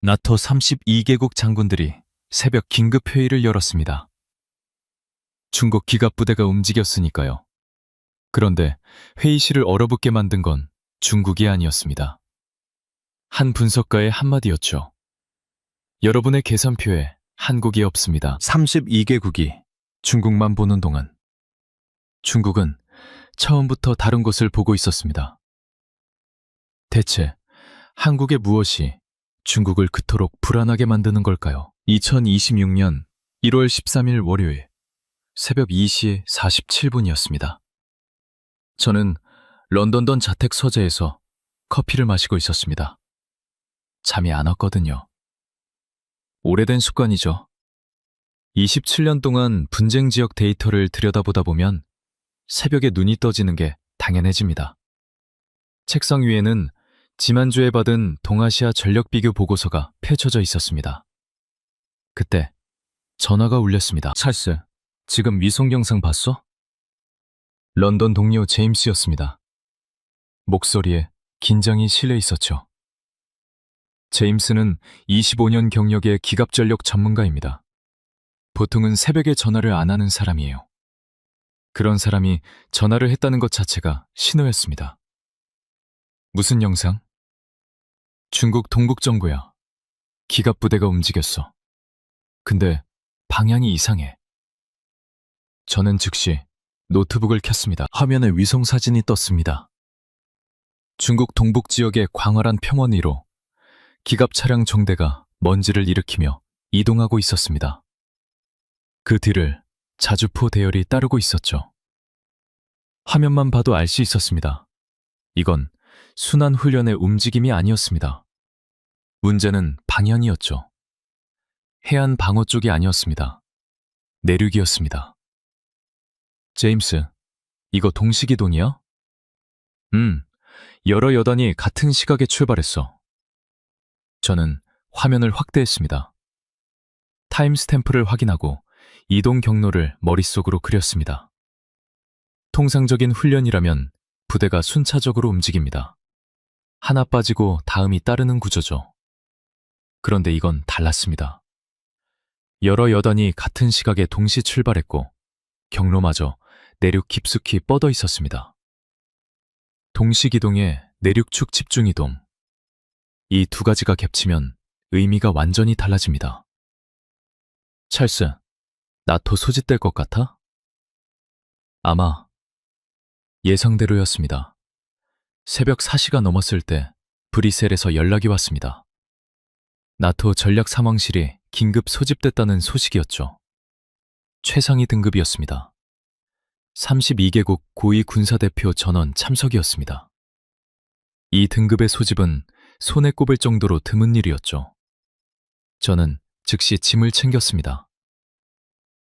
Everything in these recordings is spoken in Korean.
나토 32개국 장군들이 새벽 긴급 회의를 열었습니다. 중국 기갑부대가 움직였으니까요. 그런데 회의실을 얼어붙게 만든 건 중국이 아니었습니다. 한 분석가의 한마디였죠. 여러분의 계산표에 한국이 없습니다. 32개국이 중국만 보는 동안 중국은 처음부터 다른 곳을 보고 있었습니다. 대체 한국의 무엇이 중국을 그토록 불안하게 만드는 걸까요? 2026년 1월 13일 월요일 새벽 2시 47분이었습니다. 저는 런던던 자택 서재에서 커피를 마시고 있었습니다. 잠이 안 왔거든요. 오래된 습관이죠. 27년 동안 분쟁 지역 데이터를 들여다보다 보면 새벽에 눈이 떠지는 게 당연해집니다. 책상 위에는 지난주에 받은 동아시아 전력 비교 보고서가 펼쳐져 있었습니다. 그때 전화가 울렸습니다. 찰스, 지금 위성 영상 봤어? 런던 동료 제임스였습니다. 목소리에 긴장이 실려 있었죠. 제임스는 25년 경력의 기갑전력 전문가입니다. 보통은 새벽에 전화를 안 하는 사람이에요. 그런 사람이 전화를 했다는 것 자체가 신호였습니다. 무슨 영상? 중국 동북정부야. 기갑부대가 움직였어. 근데 방향이 이상해. 저는 즉시 노트북을 켰습니다. 화면에 위성 사진이 떴습니다. 중국 동북 지역의 광활한 평원 위로 기갑 차량 정대가 먼지를 일으키며 이동하고 있었습니다. 그 뒤를 자주포 대열이 따르고 있었죠. 화면만 봐도 알 수 있었습니다. 이건 순환 훈련의 움직임이 아니었습니다. 문제는 방향이었죠. 해안 방어 쪽이 아니었습니다. 내륙이었습니다. 제임스, 이거 동시기동이야? 여러 여단이 같은 시각에 출발했어. 저는 화면을 확대했습니다. 타임스탬프를 확인하고 이동 경로를 머릿속으로 그렸습니다. 통상적인 훈련이라면 부대가 순차적으로 움직입니다. 하나 빠지고 다음이 따르는 구조죠. 그런데 이건 달랐습니다. 여러 여단이 같은 시각에 동시 출발했고 경로마저 내륙 깊숙이 뻗어 있었습니다. 동시기동에 내륙축 집중이동. 이 두 가지가 겹치면 의미가 완전히 달라집니다. 찰스, 나토 소집될 것 같아? 아마 예상대로였습니다. 새벽 4시가 넘었을 때 브뤼셀에서 연락이 왔습니다. 나토 전략 상황실이 긴급 소집됐다는 소식이었죠. 최상위 등급이었습니다. 32개국 고위 군사대표 전원 참석이었습니다. 이 등급의 소집은 손에 꼽을 정도로 드문 일이었죠. 저는 즉시 짐을 챙겼습니다.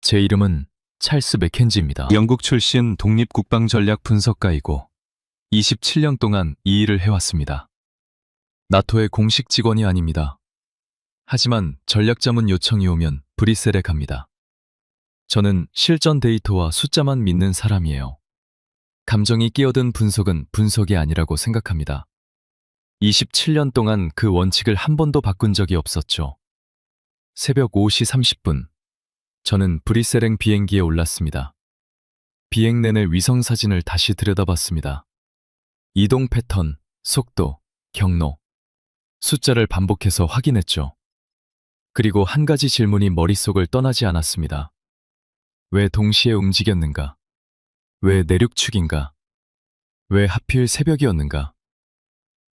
제 이름은 찰스 맥켄지입니다. 영국 출신 독립국방전략 분석가이고 27년 동안 이 일을 해왔습니다. 나토의 공식 직원이 아닙니다. 하지만 전략자문 요청이 오면 브뤼셀에 갑니다. 저는 실전 데이터와 숫자만 믿는 사람이에요. 감정이 끼어든 분석은 분석이 아니라고 생각합니다. 27년 동안 그 원칙을 한 번도 바꾼 적이 없었죠. 새벽 5시 30분, 저는 브뤼셀행 비행기에 올랐습니다. 비행 내내 위성 사진을 다시 들여다봤습니다. 이동 패턴, 속도, 경로, 숫자를 반복해서 확인했죠. 그리고 한 가지 질문이 머릿속을 떠나지 않았습니다. 왜 동시에 움직였는가? 왜 내륙축인가? 왜 하필 새벽이었는가?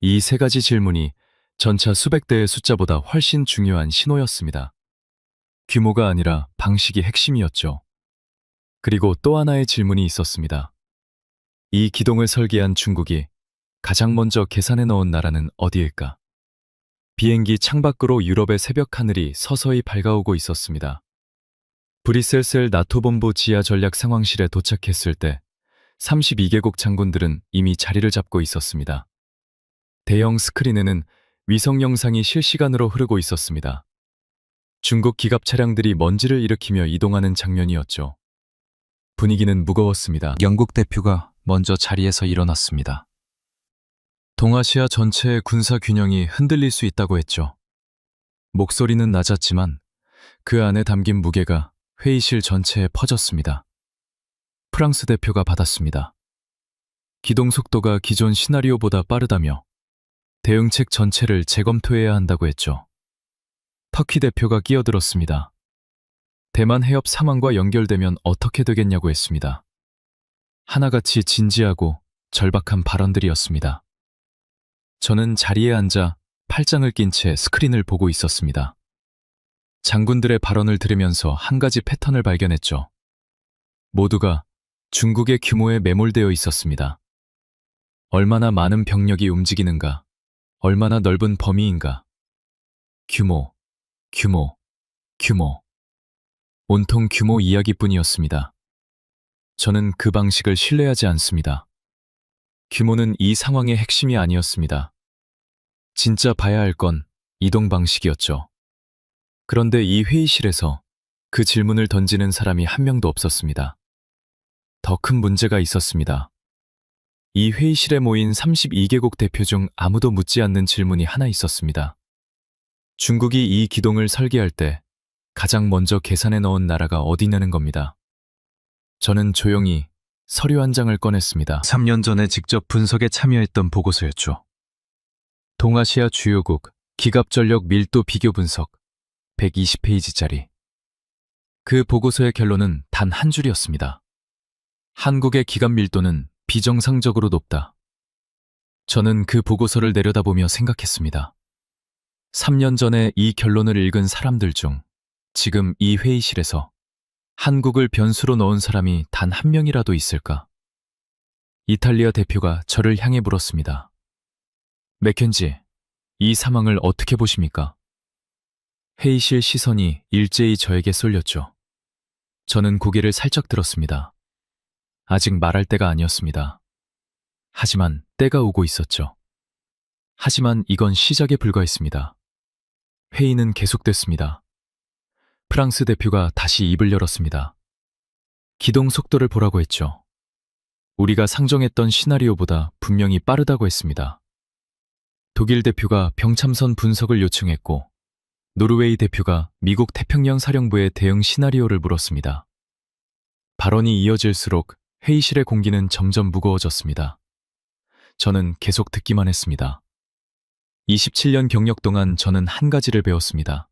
이 세 가지 질문이 전차 수백 대의 숫자보다 훨씬 중요한 신호였습니다. 규모가 아니라 방식이 핵심이었죠. 그리고 또 하나의 질문이 있었습니다. 이 기동을 설계한 중국이 가장 먼저 계산해 넣은 나라는 어디일까? 비행기 창밖으로 유럽의 새벽 하늘이 서서히 밝아오고 있었습니다. 브뤼셀 나토 본부 지하 전략 상황실에 도착했을 때 32개국 장군들은 이미 자리를 잡고 있었습니다. 대형 스크린에는 위성 영상이 실시간으로 흐르고 있었습니다. 중국 기갑 차량들이 먼지를 일으키며 이동하는 장면이었죠. 분위기는 무거웠습니다. 영국 대표가 먼저 자리에서 일어났습니다. 동아시아 전체의 군사 균형이 흔들릴 수 있다고 했죠. 목소리는 낮았지만 그 안에 담긴 무게가 회의실 전체에 퍼졌습니다. 프랑스 대표가 받았습니다. 기동 속도가 기존 시나리오보다 빠르다며 대응책 전체를 재검토해야 한다고 했죠. 터키 대표가 끼어들었습니다. 대만 해협 상황과 연결되면 어떻게 되겠냐고 했습니다. 하나같이 진지하고 절박한 발언들이었습니다. 저는 자리에 앉아 팔짱을 낀 채 스크린을 보고 있었습니다. 장군들의 발언을 들으면서 한 가지 패턴을 발견했죠. 모두가 중국의 규모에 매몰되어 있었습니다. 얼마나 많은 병력이 움직이는가, 얼마나 넓은 범위인가. 규모, 규모, 규모. 온통 규모 이야기뿐이었습니다. 저는 그 방식을 신뢰하지 않습니다. 규모는 이 상황의 핵심이 아니었습니다. 진짜 봐야 할 건 이동 방식이었죠. 그런데 이 회의실에서 그 질문을 던지는 사람이 한 명도 없었습니다. 더 큰 문제가 있었습니다. 이 회의실에 모인 32개국 대표 중 아무도 묻지 않는 질문이 하나 있었습니다. 중국이 이 기동을 설계할 때 가장 먼저 계산해 넣은 나라가 어디냐는 겁니다. 저는 조용히 서류 한 장을 꺼냈습니다. 3년 전에 직접 분석에 참여했던 보고서였죠. 동아시아 주요국 기갑전력 밀도 비교 분석 120페이지짜리. 그 보고서의 결론은 단 한 줄이었습니다. 한국의 기갑 밀도는 비정상적으로 높다. 저는 그 보고서를 내려다보며 생각했습니다. 3년 전에 이 결론을 읽은 사람들 중 지금 이 회의실에서 한국을 변수로 넣은 사람이 단 한 명이라도 있을까? 이탈리아 대표가 저를 향해 물었습니다. 맥켄지, 이 상황을 어떻게 보십니까? 회의실 시선이 일제히 저에게 쏠렸죠. 저는 고개를 살짝 들었습니다. 아직 말할 때가 아니었습니다. 하지만 때가 오고 있었죠. 하지만 이건 시작에 불과했습니다. 회의는 계속됐습니다. 프랑스 대표가 다시 입을 열었습니다. 기동 속도를 보라고 했죠. 우리가 상정했던 시나리오보다 분명히 빠르다고 했습니다. 독일 대표가 병참선 분석을 요청했고 노르웨이 대표가 미국 태평양 사령부의 대응 시나리오를 물었습니다. 발언이 이어질수록 회의실의 공기는 점점 무거워졌습니다. 저는 계속 듣기만 했습니다. 27년 경력 동안 저는 한 가지를 배웠습니다.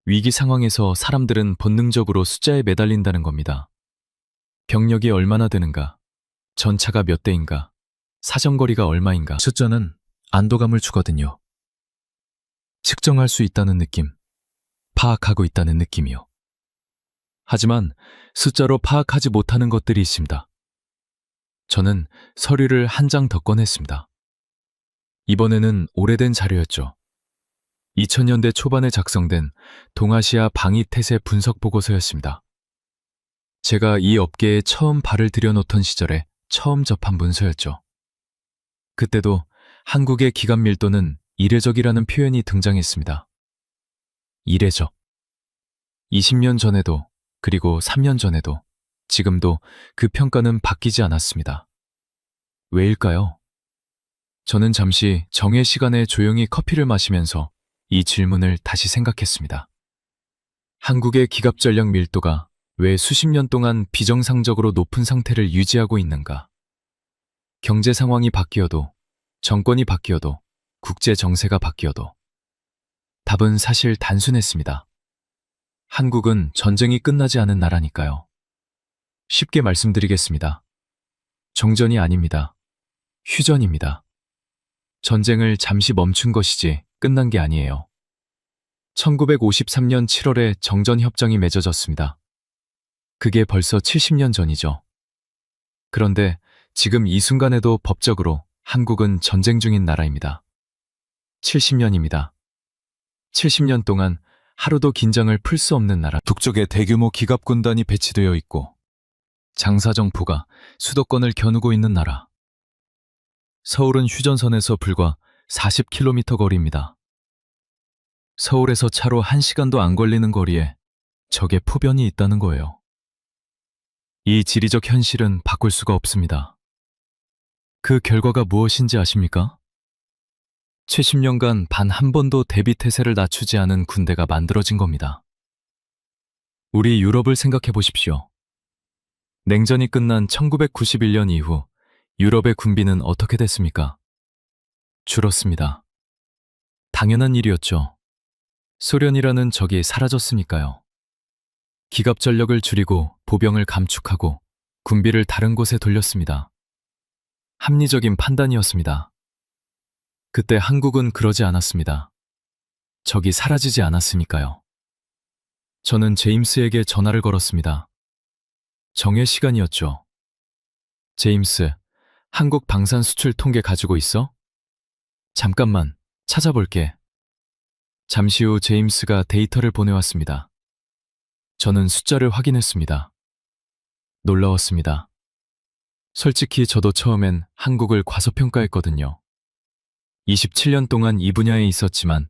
위기 상황에서 사람들은 본능적으로 숫자에 매달린다는 겁니다. 병력이 얼마나 되는가, 전차가 몇 대인가, 사정거리가 얼마인가. 숫자는 안도감을 주거든요. 측정할 수 있다는 느낌, 파악하고 있다는 느낌이요. 하지만 숫자로 파악하지 못하는 것들이 있습니다. 저는 서류를 한 장 더 꺼냈습니다. 이번에는 오래된 자료였죠. 2000년대 초반에 작성된 동아시아 방위태세 분석 보고서였습니다. 제가 이 업계에 처음 발을 들여놓던 시절에 처음 접한 문서였죠. 그때도 한국의 기갑 밀도는 이례적이라는 표현이 등장했습니다. 이례적. 20년 전에도, 그리고 3년 전에도, 지금도 그 평가는 바뀌지 않았습니다. 왜일까요? 저는 잠시 정회 시간에 조용히 커피를 마시면서 이 질문을 다시 생각했습니다. 한국의 기갑 전력 밀도가 왜 수십 년 동안 비정상적으로 높은 상태를 유지하고 있는가? 경제 상황이 바뀌어도, 정권이 바뀌어도, 국제 정세가 바뀌어도 답은 사실 단순했습니다. 한국은 전쟁이 끝나지 않은 나라니까요. 쉽게 말씀드리겠습니다. 정전이 아닙니다. 휴전입니다. 전쟁을 잠시 멈춘 것이지 끝난 게 아니에요. 1953년 7월에 정전협정이 맺어졌습니다. 그게 벌써 70년 전이죠. 그런데 지금 이 순간에도 법적으로 한국은 전쟁 중인 나라입니다. 70년입니다. 70년 동안 하루도 긴장을 풀 수 없는 나라. 북쪽에 대규모 기갑군단이 배치되어 있고 장사정포가 수도권을 겨누고 있는 나라. 서울은 휴전선에서 불과 40km 거리입니다. 서울에서 차로 1시간도 안 걸리는 거리에 적의 포변이 있다는 거예요. 이 지리적 현실은 바꿀 수가 없습니다. 그 결과가 무엇인지 아십니까? 최 10년간 단 한 번도 대비 태세를 낮추지 않은 군대가 만들어진 겁니다. 우리 유럽을 생각해 보십시오. 냉전이 끝난 1991년 이후 유럽의 군비는 어떻게 됐습니까? 줄었습니다. 당연한 일이었죠. 소련이라는 적이 사라졌으니까요. 기갑 전력을 줄이고 보병을 감축하고 군비를 다른 곳에 돌렸습니다. 합리적인 판단이었습니다. 그때 한국은 그러지 않았습니다. 적이 사라지지 않았으니까요. 저는 제임스에게 전화를 걸었습니다. 정의 시간이었죠. 제임스, 한국 방산 수출 통계 가지고 있어? 잠깐만, 찾아볼게. 잠시 후 제임스가 데이터를 보내왔습니다. 저는 숫자를 확인했습니다. 놀라웠습니다. 솔직히 저도 처음엔 한국을 과소평가했거든요. 27년 동안 이 분야에 있었지만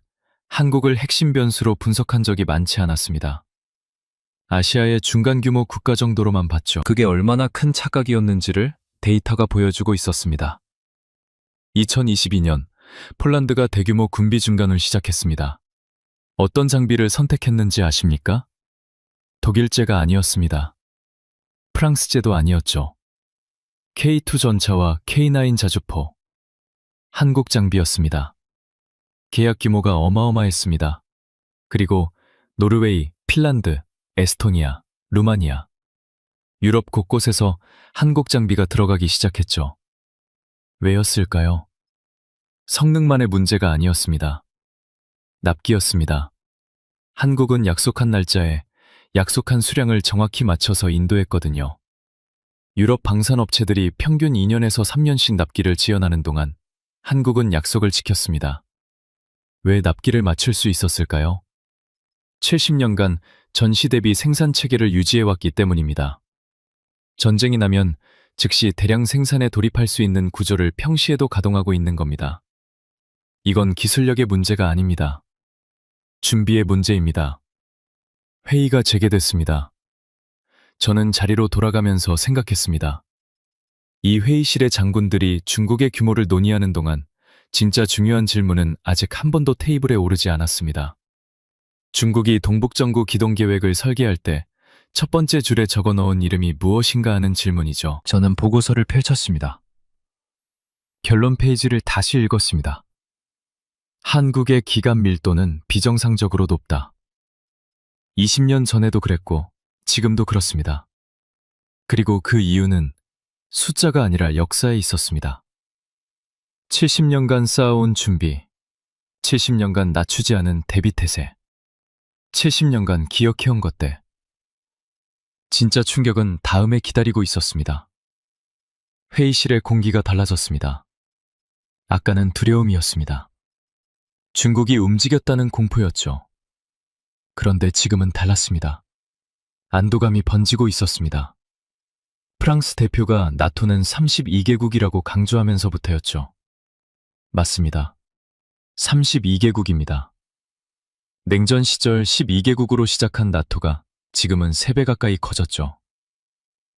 한국을 핵심 변수로 분석한 적이 많지 않았습니다. 아시아의 중간 규모 국가 정도로만 봤죠. 그게 얼마나 큰 착각이었는지를 데이터가 보여주고 있었습니다. 2022년 폴란드가 대규모 군비 중단을 시작했습니다. 어떤 장비를 선택했는지 아십니까? 독일제가 아니었습니다. 프랑스제도 아니었죠. K2 전차와 K9 자주포, 한국 장비였습니다. 계약 규모가 어마어마했습니다. 그리고 노르웨이, 핀란드, 에스토니아, 루마니아, 유럽 곳곳에서 한국 장비가 들어가기 시작했죠. 왜였을까요? 성능만의 문제가 아니었습니다. 납기였습니다. 한국은 약속한 날짜에 약속한 수량을 정확히 맞춰서 인도했거든요. 유럽 방산업체들이 평균 2년에서 3년씩 납기를 지연하는 동안 한국은 약속을 지켰습니다. 왜 납기를 맞출 수 있었을까요? 70년간 전시 대비 생산 체계를 유지해왔기 때문입니다. 전쟁이 나면 즉시 대량 생산에 돌입할 수 있는 구조를 평시에도 가동하고 있는 겁니다. 이건 기술력의 문제가 아닙니다. 준비의 문제입니다. 회의가 재개됐습니다. 저는 자리로 돌아가면서 생각했습니다. 이 회의실의 장군들이 중국의 규모를 논의하는 동안 진짜 중요한 질문은 아직 한 번도 테이블에 오르지 않았습니다. 중국이 동북정구 기동 계획을 설계할 때 첫 번째 줄에 적어 넣은 이름이 무엇인가 하는 질문이죠. 저는 보고서를 펼쳤습니다. 결론 페이지를 다시 읽었습니다. 한국의 기갑 밀도는 비정상적으로 높다. 20년 전에도 그랬고 지금도 그렇습니다. 그리고 그 이유는 숫자가 아니라 역사에 있었습니다. 70년간 쌓아온 준비, 70년간 낮추지 않은 대비태세, 70년간 기억해온 것들. 진짜 충격은 다음에 기다리고 있었습니다. 회의실의 공기가 달라졌습니다. 아까는 두려움이었습니다. 중국이 움직였다는 공포였죠. 그런데 지금은 달랐습니다. 안도감이 번지고 있었습니다. 프랑스 대표가 나토는 32개국이라고 강조하면서부터였죠. 맞습니다. 32개국입니다. 냉전 시절 12개국으로 시작한 나토가 지금은 3배 가까이 커졌죠.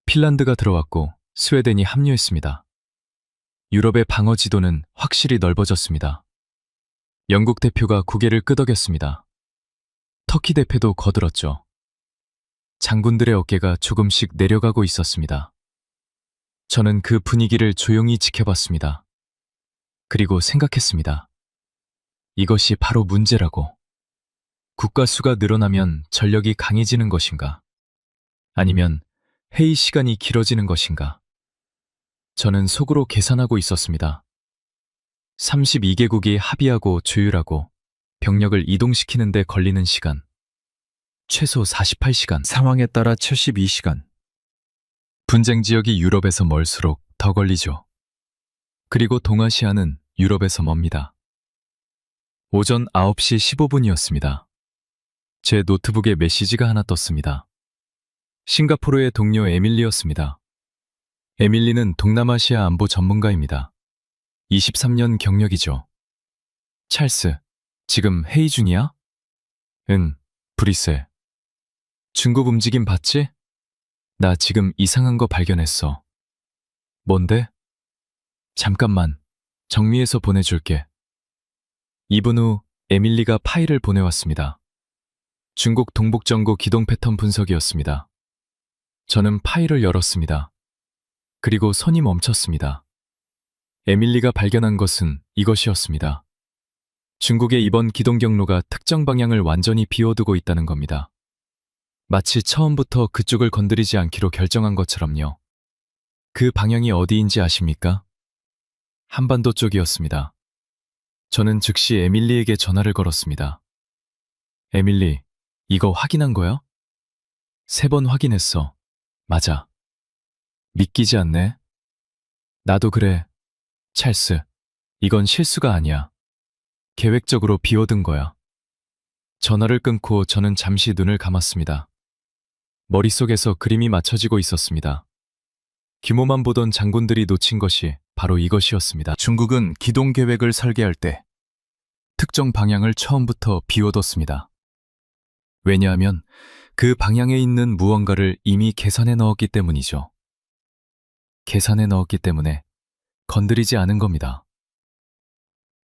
핀란드가 들어왔고 스웨덴이 합류했습니다. 유럽의 방어 지도는 확실히 넓어졌습니다. 영국 대표가 고개를 끄덕였습니다. 터키 대표도 거들었죠. 장군들의 어깨가 조금씩 내려가고 있었습니다. 저는 그 분위기를 조용히 지켜봤습니다. 그리고 생각했습니다. 이것이 바로 문제라고. 국가 수가 늘어나면 전력이 강해지는 것인가? 아니면 회의 시간이 길어지는 것인가? 저는 속으로 계산하고 있었습니다. 32개국이 합의하고 조율하고 병력을 이동시키는 데 걸리는 시간. 최소 48시간, 상황에 따라 72시간. 분쟁 지역이 유럽에서 멀수록 더 걸리죠. 그리고 동아시아는 유럽에서 멉니다. 오전 9시 15분이었습니다. 제 노트북에 메시지가 하나 떴습니다. 싱가포르의 동료 에밀리였습니다. 에밀리는 동남아시아 안보 전문가입니다. 23년 경력이죠. 찰스, 지금 회의 중이야? 응, 브리셀. 중국 움직임 봤지? 나 지금 이상한 거 발견했어. 뭔데? 잠깐만, 정리해서 보내줄게. 2분 후 에밀리가 파일을 보내왔습니다. 중국 동북정고 기동 패턴 분석이었습니다. 저는 파일을 열었습니다. 그리고 손이 멈췄습니다. 에밀리가 발견한 것은 이것이었습니다. 중국의 이번 기동 경로가 특정 방향을 완전히 비워두고 있다는 겁니다. 마치 처음부터 그쪽을 건드리지 않기로 결정한 것처럼요. 그 방향이 어디인지 아십니까? 한반도 쪽이었습니다. 저는 즉시 에밀리에게 전화를 걸었습니다. 에밀리, 이거 확인한 거야? 3번 확인했어. 맞아. 믿기지 않네? 나도 그래. 찰스, 이건 실수가 아니야. 계획적으로 비워둔 거야. 전화를 끊고 저는 잠시 눈을 감았습니다. 머릿속에서 그림이 맞춰지고 있었습니다. 규모만 보던 장군들이 놓친 것이 바로 이것이었습니다. 중국은 기동 계획을 설계할 때 특정 방향을 처음부터 비워뒀습니다. 왜냐하면 그 방향에 있는 무언가를 이미 계산해 넣었기 때문이죠. 계산해 넣었기 때문에 건드리지 않은 겁니다.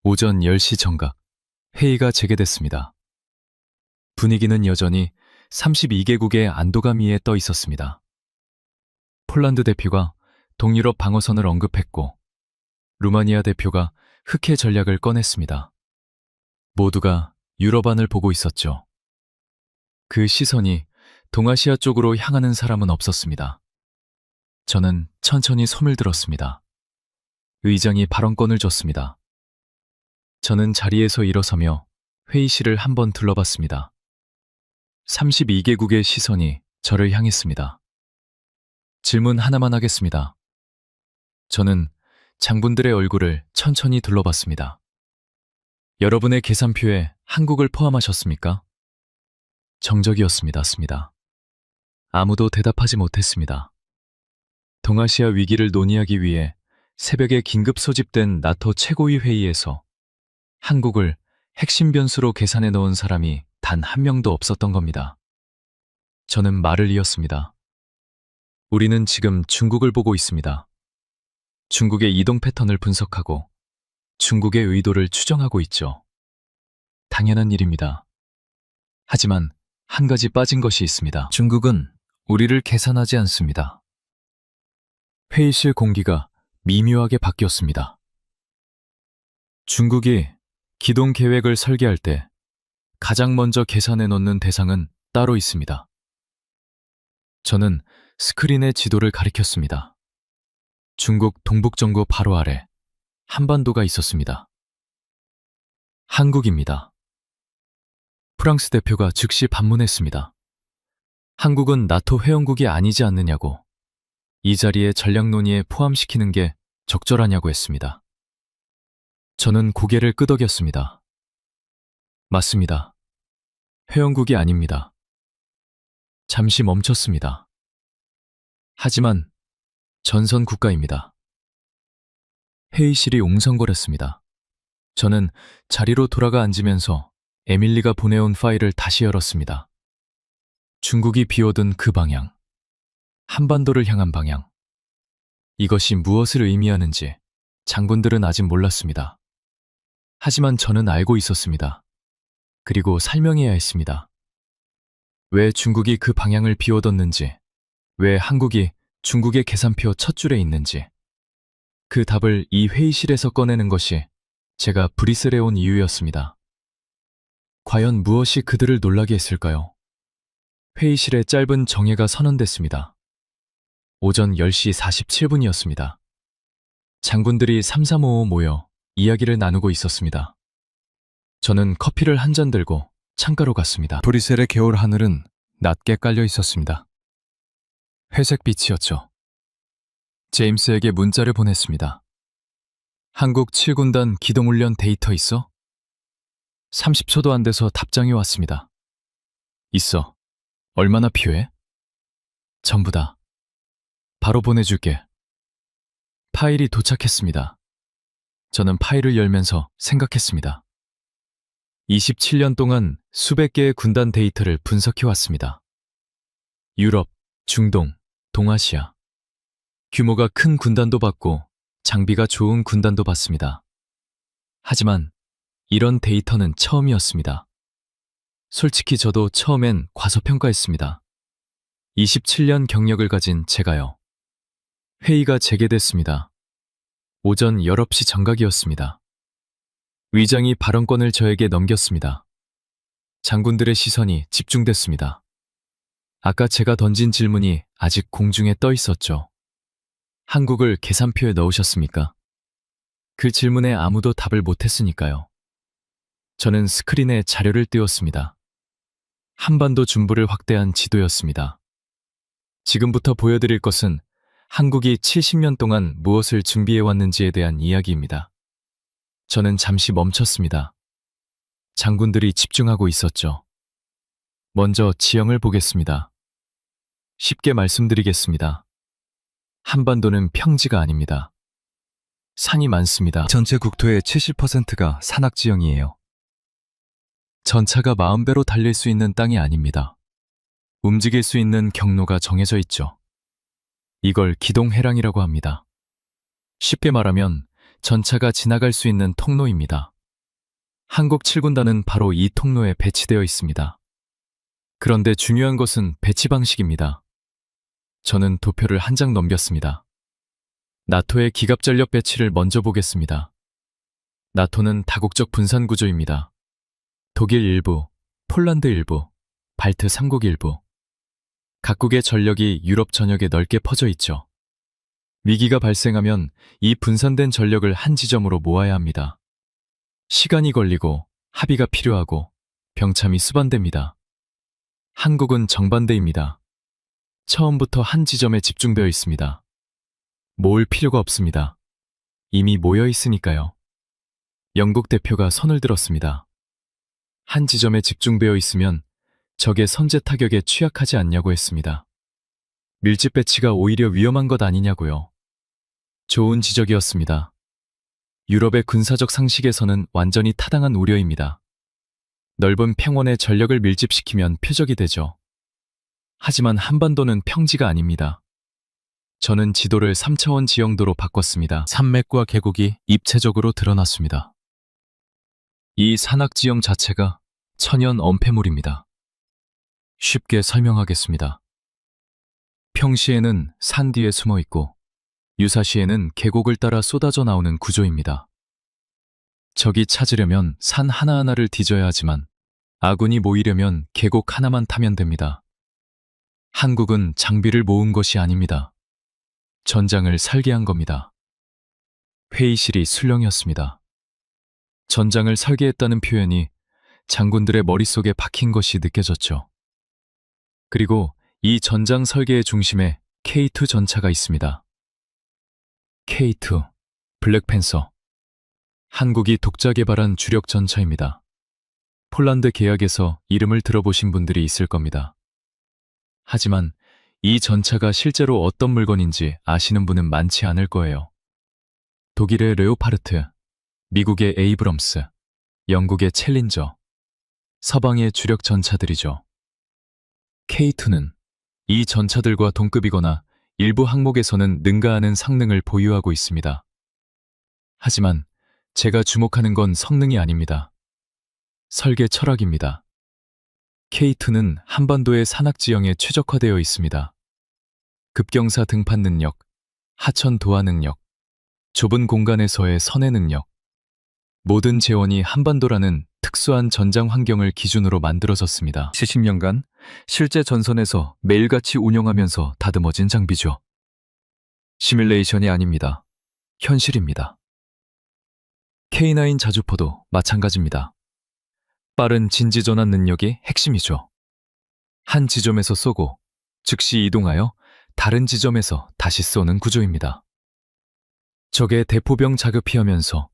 오전 10시 정각, 회의가 재개됐습니다. 분위기는 여전히 32개국의 안도감 위에 떠 있었습니다. 폴란드 대표가 동유럽 방어선을 언급했고, 루마니아 대표가 흑해 전략을 꺼냈습니다. 모두가 유럽안을 보고 있었죠. 그 시선이 동아시아 쪽으로 향하는 사람은 없었습니다. 저는 천천히 손을 들었습니다. 의장이 발언권을 줬습니다. 저는 자리에서 일어서며 회의실을 한번 둘러봤습니다. 32개국의 시선이 저를 향했습니다. 질문 하나만 하겠습니다. 저는 장군들의 얼굴을 천천히 둘러봤습니다. 여러분의 계산표에 한국을 포함하셨습니까? 정적이었습니다. 아무도 대답하지 못했습니다. 동아시아 위기를 논의하기 위해 새벽에 긴급 소집된 나토 최고위 회의에서 한국을 핵심 변수로 계산해 넣은 사람이 단 한 명도 없었던 겁니다. 저는 말을 이었습니다. 우리는 지금 중국을 보고 있습니다. 중국의 이동 패턴을 분석하고 중국의 의도를 추정하고 있죠. 당연한 일입니다. 하지만 한 가지 빠진 것이 있습니다. 중국은 우리를 계산하지 않습니다. 회의실 공기가 미묘하게 바뀌었습니다. 중국이 기동 계획을 설계할 때 가장 먼저 계산해 놓는 대상은 따로 있습니다. 저는 스크린에 지도를 가리켰습니다. 중국 동북정고 바로 아래 한반도가 있었습니다. 한국입니다. 프랑스 대표가 즉시 반문했습니다. 한국은 나토 회원국이 아니지 않느냐고, 이 자리에 전략 논의에 포함시키는 게 적절하냐고 했습니다. 저는 고개를 끄덕였습니다. 맞습니다. 회원국이 아닙니다. 잠시 멈췄습니다. 하지만 전선 국가입니다. 회의실이 웅성거렸습니다. 저는 자리로 돌아가 앉으면서 에밀리가 보내온 파일을 다시 열었습니다. 중국이 비워둔 그 방향, 한반도를 향한 방향. 이것이 무엇을 의미하는지 장군들은 아직 몰랐습니다. 하지만 저는 알고 있었습니다. 그리고 설명해야 했습니다. 왜 중국이 그 방향을 비워뒀는지, 왜 한국이 중국의 계산표 첫 줄에 있는지, 그 답을 이 회의실에서 꺼내는 것이 제가 브뤼셀에 온 이유였습니다. 과연 무엇이 그들을 놀라게 했을까요? 회의실에 짧은 정회가 선언됐습니다. 오전 10시 47분이었습니다. 장군들이 3355 모여 이야기를 나누고 있었습니다. 저는 커피를 한 잔 들고 창가로 갔습니다. 브뤼셀의 겨울 하늘은 낮게 깔려 있었습니다. 회색 빛이었죠. 제임스에게 문자를 보냈습니다. 한국 7군단 기동훈련 데이터 있어? 30초도 안 돼서 답장이 왔습니다. 있어. 얼마나 필요해? 전부 다. 바로 보내줄게. 파일이 도착했습니다. 저는 파일을 열면서 생각했습니다. 27년 동안 수백 개의 군단 데이터를 분석해왔습니다. 유럽, 중동, 동아시아. 규모가 큰 군단도 봤고 장비가 좋은 군단도 봤습니다. 하지만 이런 데이터는 처음이었습니다. 솔직히 저도 처음엔 과소평가했습니다. 27년 경력을 가진 제가요. 회의가 재개됐습니다. 오전 19시 정각이었습니다. 위장이 발언권을 저에게 넘겼습니다. 장군들의 시선이 집중됐습니다. 아까 제가 던진 질문이 아직 공중에 떠 있었죠. 한국을 계산표에 넣으셨습니까? 그 질문에 아무도 답을 못했으니까요. 저는 스크린에 자료를 띄웠습니다. 한반도 중부를 확대한 지도였습니다. 지금부터 보여드릴 것은 한국이 70년 동안 무엇을 준비해왔는지에 대한 이야기입니다. 저는 잠시 멈췄습니다. 장군들이 집중하고 있었죠. 먼저 지형을 보겠습니다. 쉽게 말씀드리겠습니다. 한반도는 평지가 아닙니다. 산이 많습니다. 전체 국토의 70%가 산악지형이에요. 전차가 마음대로 달릴 수 있는 땅이 아닙니다. 움직일 수 있는 경로가 정해져 있죠. 이걸 기동해랑이라고 합니다. 쉽게 말하면 전차가 지나갈 수 있는 통로입니다. 한국 7군단은 바로 이 통로에 배치되어 있습니다. 그런데 중요한 것은 배치 방식입니다. 저는 도표를 한 장 넘겼습니다. 나토의 기갑전력 배치를 먼저 보겠습니다. 나토는 다국적 분산 구조입니다. 독일 일부, 폴란드 일부, 발트 3국 일부. 각국의 전력이 유럽 전역에 넓게 퍼져 있죠. 위기가 발생하면 이 분산된 전력을 한 지점으로 모아야 합니다. 시간이 걸리고 합의가 필요하고 병참이 수반됩니다. 한국은 정반대입니다. 처음부터 한 지점에 집중되어 있습니다. 모을 필요가 없습니다. 이미 모여 있으니까요. 영국 대표가 손을 들었습니다. 한 지점에 집중되어 있으면 적의 선제 타격에 취약하지 않냐고 했습니다. 밀집 배치가 오히려 위험한 것 아니냐고요. 좋은 지적이었습니다. 유럽의 군사적 상식에서는 완전히 타당한 우려입니다. 넓은 평원에 전력을 밀집시키면 표적이 되죠. 하지만 한반도는 평지가 아닙니다. 저는 지도를 3차원 지형도로 바꿨습니다. 산맥과 계곡이 입체적으로 드러났습니다. 이 산악지형 자체가 천연 엄폐물입니다. 쉽게 설명하겠습니다. 평시에는 산 뒤에 숨어 있고 유사시에는 계곡을 따라 쏟아져 나오는 구조입니다. 적이 찾으려면 산 하나하나를 뒤져야 하지만 아군이 모이려면 계곡 하나만 타면 됩니다. 한국은 장비를 모은 것이 아닙니다. 전장을 설계한 겁니다. 회의실이 술렁이었습니다. 전장을 설계했다는 표현이 장군들의 머릿속에 박힌 것이 느껴졌죠. 그리고 이 전장 설계의 중심에 K2 전차가 있습니다. K2, 블랙팬서. 한국이 독자 개발한 주력 전차입니다. 폴란드 계약에서 이름을 들어보신 분들이 있을 겁니다. 하지만 이 전차가 실제로 어떤 물건인지 아시는 분은 많지 않을 거예요. 독일의 레오파르트, 미국의 에이브럼스, 영국의 챌린저, 서방의 주력 전차들이죠. K2는 이 전차들과 동급이거나 일부 항목에서는 능가하는 성능을 보유하고 있습니다. 하지만 제가 주목하는 건 성능이 아닙니다. 설계 철학입니다. K2는 한반도의 산악지형에 최적화되어 있습니다. 급경사 등판 능력, 하천 도하 능력, 좁은 공간에서의 선회 능력, 모든 재원이 한반도라는 특수한 전장 환경을 기준으로 만들어졌습니다. 70년간 실제 전선에서 매일같이 운영하면서 다듬어진 장비죠. 시뮬레이션이 아닙니다. 현실입니다. K9 자주포도 마찬가지입니다. 빠른 진지전환 능력이 핵심이죠. 한 지점에서 쏘고 즉시 이동하여 다른 지점에서 다시 쏘는 구조입니다. 적의 대포병 자극피하면서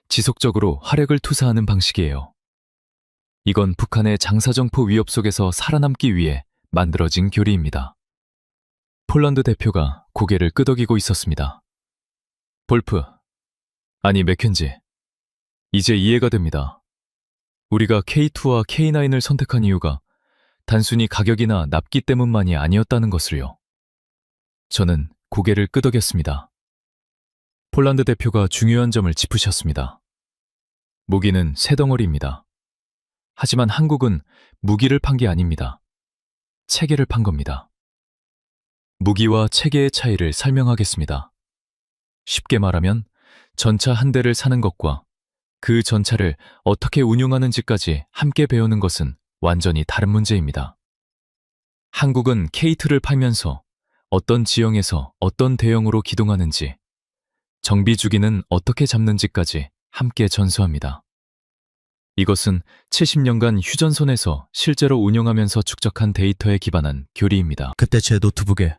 지속적으로 화력을 투사하는 방식이에요. 이건 북한의 장사정포 위협 속에서 살아남기 위해 만들어진 교리입니다. 폴란드 대표가 고개를 끄덕이고 있었습니다. 볼프, 아니 맥켄지, 이제 이해가 됩니다. 우리가 K2와 K9을 선택한 이유가 단순히 가격이나 납기 때문만이 아니었다는 것을요. 저는 고개를 끄덕였습니다. 폴란드 대표가 중요한 점을 짚으셨습니다. 무기는 새 덩어리입니다. 하지만 한국은 무기를 판 게 아닙니다. 체계를 판 겁니다. 무기와 체계의 차이를 설명하겠습니다. 쉽게 말하면 전차 한 대를 사는 것과 그 전차를 어떻게 운용하는지까지 함께 배우는 것은 완전히 다른 문제입니다. 한국은 K2를 팔면서 어떤 지형에서 어떤 대형으로 기동하는지, 정비 주기는 어떻게 잡는지까지 함께 전수합니다. 이것은 70년간 휴전선에서 실제로 운영하면서 축적한 데이터에 기반한 교리입니다. 그때 제 노트북에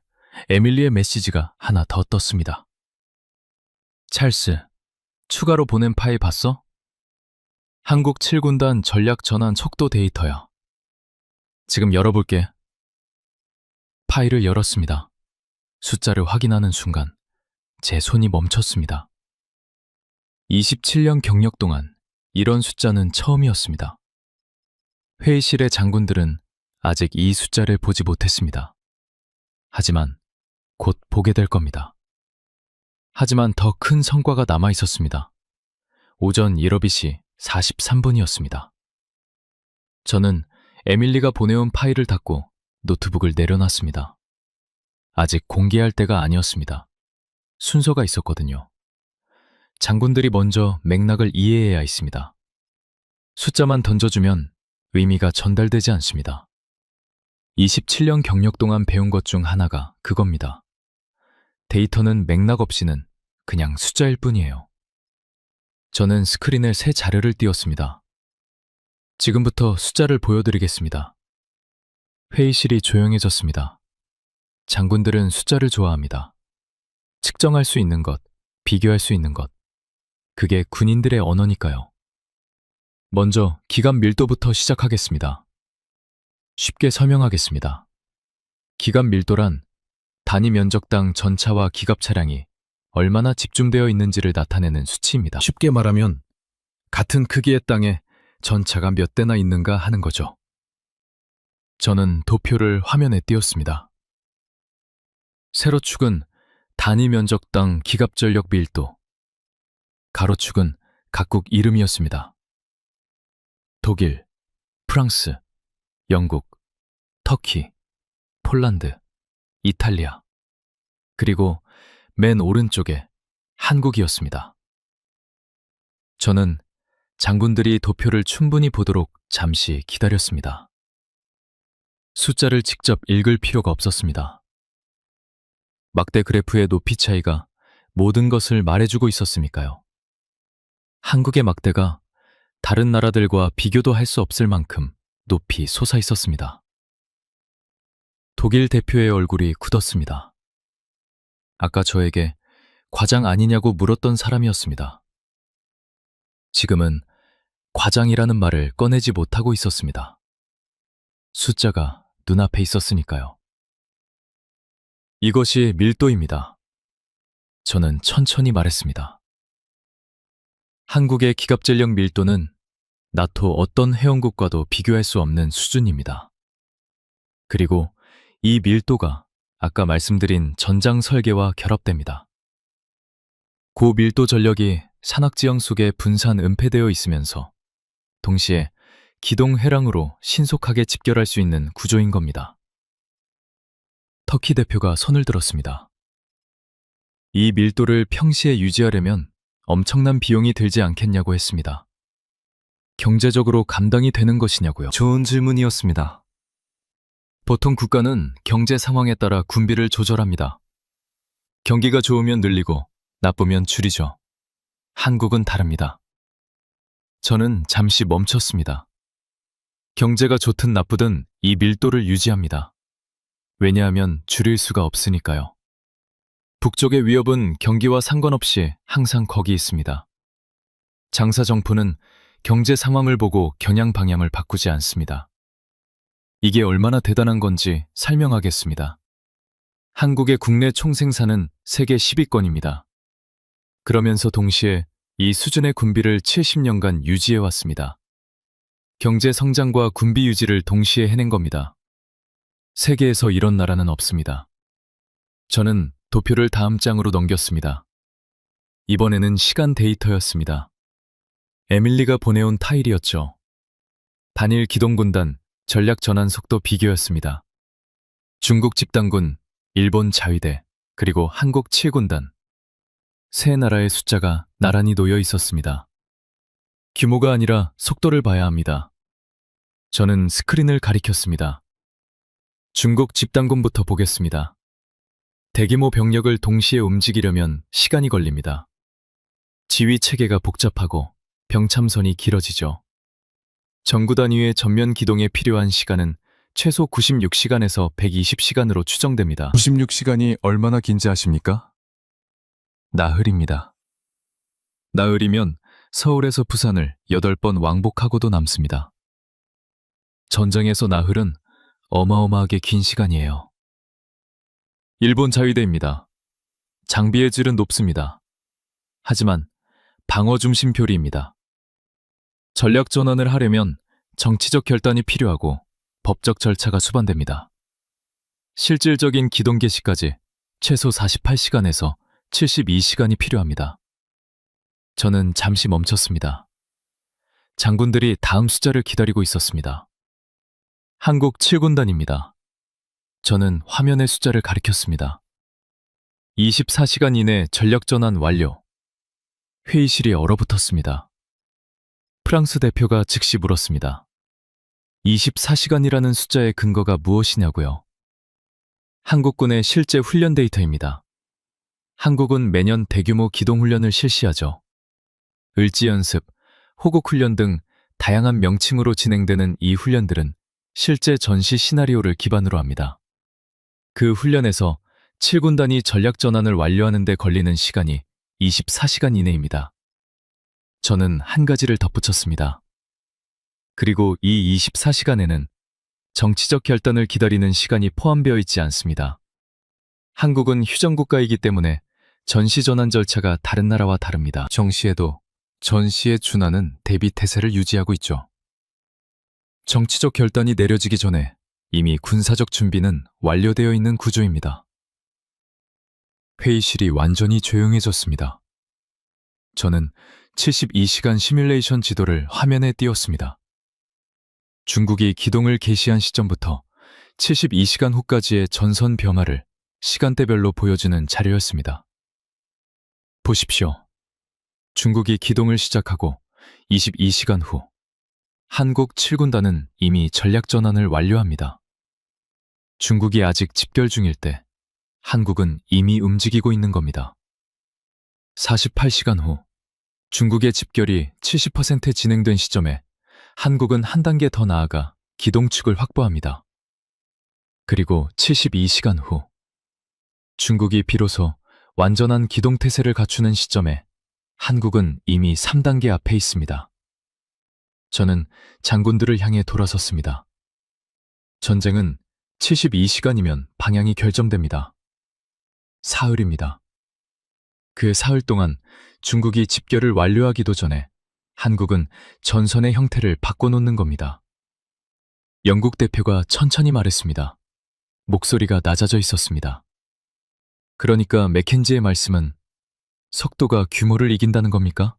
에밀리의 메시지가 하나 더 떴습니다. 찰스, 추가로 보낸 파일 봤어? 한국 7군단 전략 전환 촉도 데이터야. 지금 열어볼게. 파일을 열었습니다. 숫자를 확인하는 순간 제 손이 멈췄습니다. 27년 경력 동안 이런 숫자는 처음이었습니다. 회의실의 장군들은 아직 이 숫자를 보지 못했습니다. 하지만 곧 보게 될 겁니다. 하지만 더 큰 성과가 남아 있었습니다. 오전 1어빗이 43분이었습니다. 저는 에밀리가 보내온 파일을 닫고 노트북을 내려놨습니다. 아직 공개할 때가 아니었습니다. 순서가 있었거든요. 장군들이 먼저 맥락을 이해해야 했습니다. 숫자만 던져주면 의미가 전달되지 않습니다. 27년 경력 동안 배운 것 중 하나가 그겁니다. 데이터는 맥락 없이는 그냥 숫자일 뿐이에요. 저는 스크린에 새 자료를 띄웠습니다. 지금부터 숫자를 보여드리겠습니다. 회의실이 조용해졌습니다. 장군들은 숫자를 좋아합니다. 측정할 수 있는 것, 비교할 수 있는 것. 그게 군인들의 언어니까요. 먼저 기갑 밀도부터 시작하겠습니다. 쉽게 설명하겠습니다. 기갑 밀도란 단위 면적당 전차와 기갑 차량이 얼마나 집중되어 있는지를 나타내는 수치입니다. 쉽게 말하면 같은 크기의 땅에 전차가 몇 대나 있는가 하는 거죠. 저는 도표를 화면에 띄웠습니다. 세로축은 단위 면적당 기갑 전력 밀도, 가로축은 각국 이름이었습니다. 독일, 프랑스, 영국, 터키, 폴란드, 이탈리아, 그리고 맨 오른쪽에 한국이었습니다. 저는 장군들이 도표를 충분히 보도록 잠시 기다렸습니다. 숫자를 직접 읽을 필요가 없었습니다. 막대 그래프의 높이 차이가 모든 것을 말해주고 있었으니까요. 한국의 막대가 다른 나라들과 비교도 할 수 없을 만큼 높이 솟아 있었습니다. 독일 대표의 얼굴이 굳었습니다. 아까 저에게 과장 아니냐고 물었던 사람이었습니다. 지금은 과장이라는 말을 꺼내지 못하고 있었습니다. 숫자가 눈앞에 있었으니까요. 이것이 밀도입니다. 저는 천천히 말했습니다. 한국의 기갑전력 밀도는 나토 어떤 회원국과도 비교할 수 없는 수준입니다. 그리고 이 밀도가 아까 말씀드린 전장 설계와 결합됩니다. 고밀도 전력이 산악지형 속에 분산 은폐되어 있으면서 동시에 기동 회랑으로 신속하게 집결할 수 있는 구조인 겁니다. 터키 대표가 손을 들었습니다. 이 밀도를 평시에 유지하려면 엄청난 비용이 들지 않겠냐고 했습니다. 경제적으로 감당이 되는 것이냐고요? 좋은 질문이었습니다. 보통 국가는 경제 상황에 따라 군비를 조절합니다. 경기가 좋으면 늘리고 나쁘면 줄이죠. 한국은 다릅니다. 저는 잠시 멈췄습니다. 경제가 좋든 나쁘든 이 밀도를 유지합니다. 왜냐하면 줄일 수가 없으니까요. 북쪽의 위협은 경기와 상관없이 항상 거기 있습니다. 장사 정포는 경제 상황을 보고 겨냥 방향을 바꾸지 않습니다. 이게 얼마나 대단한 건지 설명하겠습니다. 한국의 국내 총생산은 세계 10위권입니다. 그러면서 동시에 이 수준의 군비를 70년간 유지해왔습니다. 경제 성장과 군비 유지를 동시에 해낸 겁니다. 세계에서 이런 나라는 없습니다. 저는 도표를 다음 장으로 넘겼습니다. 이번에는 시간 데이터였습니다. 에밀리가 보내온 타일이었죠. 단일 기동군단 전략 전환 속도 비교였습니다. 중국 집단군, 일본 자위대, 그리고 한국 7군단. 세 나라의 숫자가 나란히 놓여 있었습니다. 규모가 아니라 속도를 봐야 합니다. 저는 스크린을 가리켰습니다. 중국 집단군부터 보겠습니다. 대규모 병력을 동시에 움직이려면 시간이 걸립니다. 지휘 체계가 복잡하고 병참선이 길어지죠. 전구 단위의 전면 기동에 필요한 시간은 최소 96시간에서 120시간으로 추정됩니다. 96시간이 얼마나 긴지 아십니까? 나흘입니다. 나흘이면 서울에서 부산을 8번 왕복하고도 남습니다. 전쟁에서 나흘은 어마어마하게 긴 시간이에요. 일본 자위대입니다. 장비의 질은 높습니다. 하지만 방어 중심 표리입니다. 전략 전환을 하려면 정치적 결단이 필요하고 법적 절차가 수반됩니다. 실질적인 기동 개시까지 최소 48시간에서 72시간이 필요합니다. 저는 잠시 멈췄습니다. 장군들이 다음 숫자를 기다리고 있었습니다. 한국 7군단입니다. 저는 화면의 숫자를 가리켰습니다. 24시간 이내 전력 전환 완료. 회의실이 얼어붙었습니다. 프랑스 대표가 즉시 물었습니다. 24시간이라는 숫자의 근거가 무엇이냐고요? 한국군의 실제 훈련 데이터입니다. 한국은 매년 대규모 기동훈련을 실시하죠. 을지연습, 호국훈련 등 다양한 명칭으로 진행되는 이 훈련들은 실제 전시 시나리오를 기반으로 합니다. 그 훈련에서 7군단이 전략 전환을 완료하는 데 걸리는 시간이 24시간 이내입니다. 저는 한 가지를 덧붙였습니다. 그리고 이 24시간에는 정치적 결단을 기다리는 시간이 포함되어 있지 않습니다. 한국은 휴전국가이기 때문에 전시 전환 절차가 다른 나라와 다릅니다. 정시에도 전시에 준하는 대비 태세를 유지하고 있죠. 정치적 결단이 내려지기 전에 이미 군사적 준비는 완료되어 있는 구조입니다. 회의실이 완전히 조용해졌습니다. 저는 72시간 시뮬레이션 지도를 화면에 띄웠습니다. 중국이 기동을 개시한 시점부터 72시간 후까지의 전선 변화를 시간대별로 보여주는 자료였습니다. 보십시오. 중국이 기동을 시작하고 22시간 후 한국 7군단은 이미 전략 전환을 완료합니다. 중국이 아직 집결 중일 때 한국은 이미 움직이고 있는 겁니다. 48시간 후 중국의 집결이 70% 진행된 시점에 한국은 한 단계 더 나아가 기동축을 확보합니다. 그리고 72시간 후 중국이 비로소 완전한 기동태세를 갖추는 시점에 한국은 이미 3단계 앞에 있습니다. 저는 장군들을 향해 돌아섰습니다. 전쟁은 72시간이면 방향이 결정됩니다. 사흘입니다. 그 사흘 동안 중국이 집결을 완료하기도 전에 한국은 전선의 형태를 바꿔놓는 겁니다. 영국 대표가 천천히 말했습니다. 목소리가 낮아져 있었습니다. 그러니까 맥켄지의 말씀은 속도가 규모를 이긴다는 겁니까?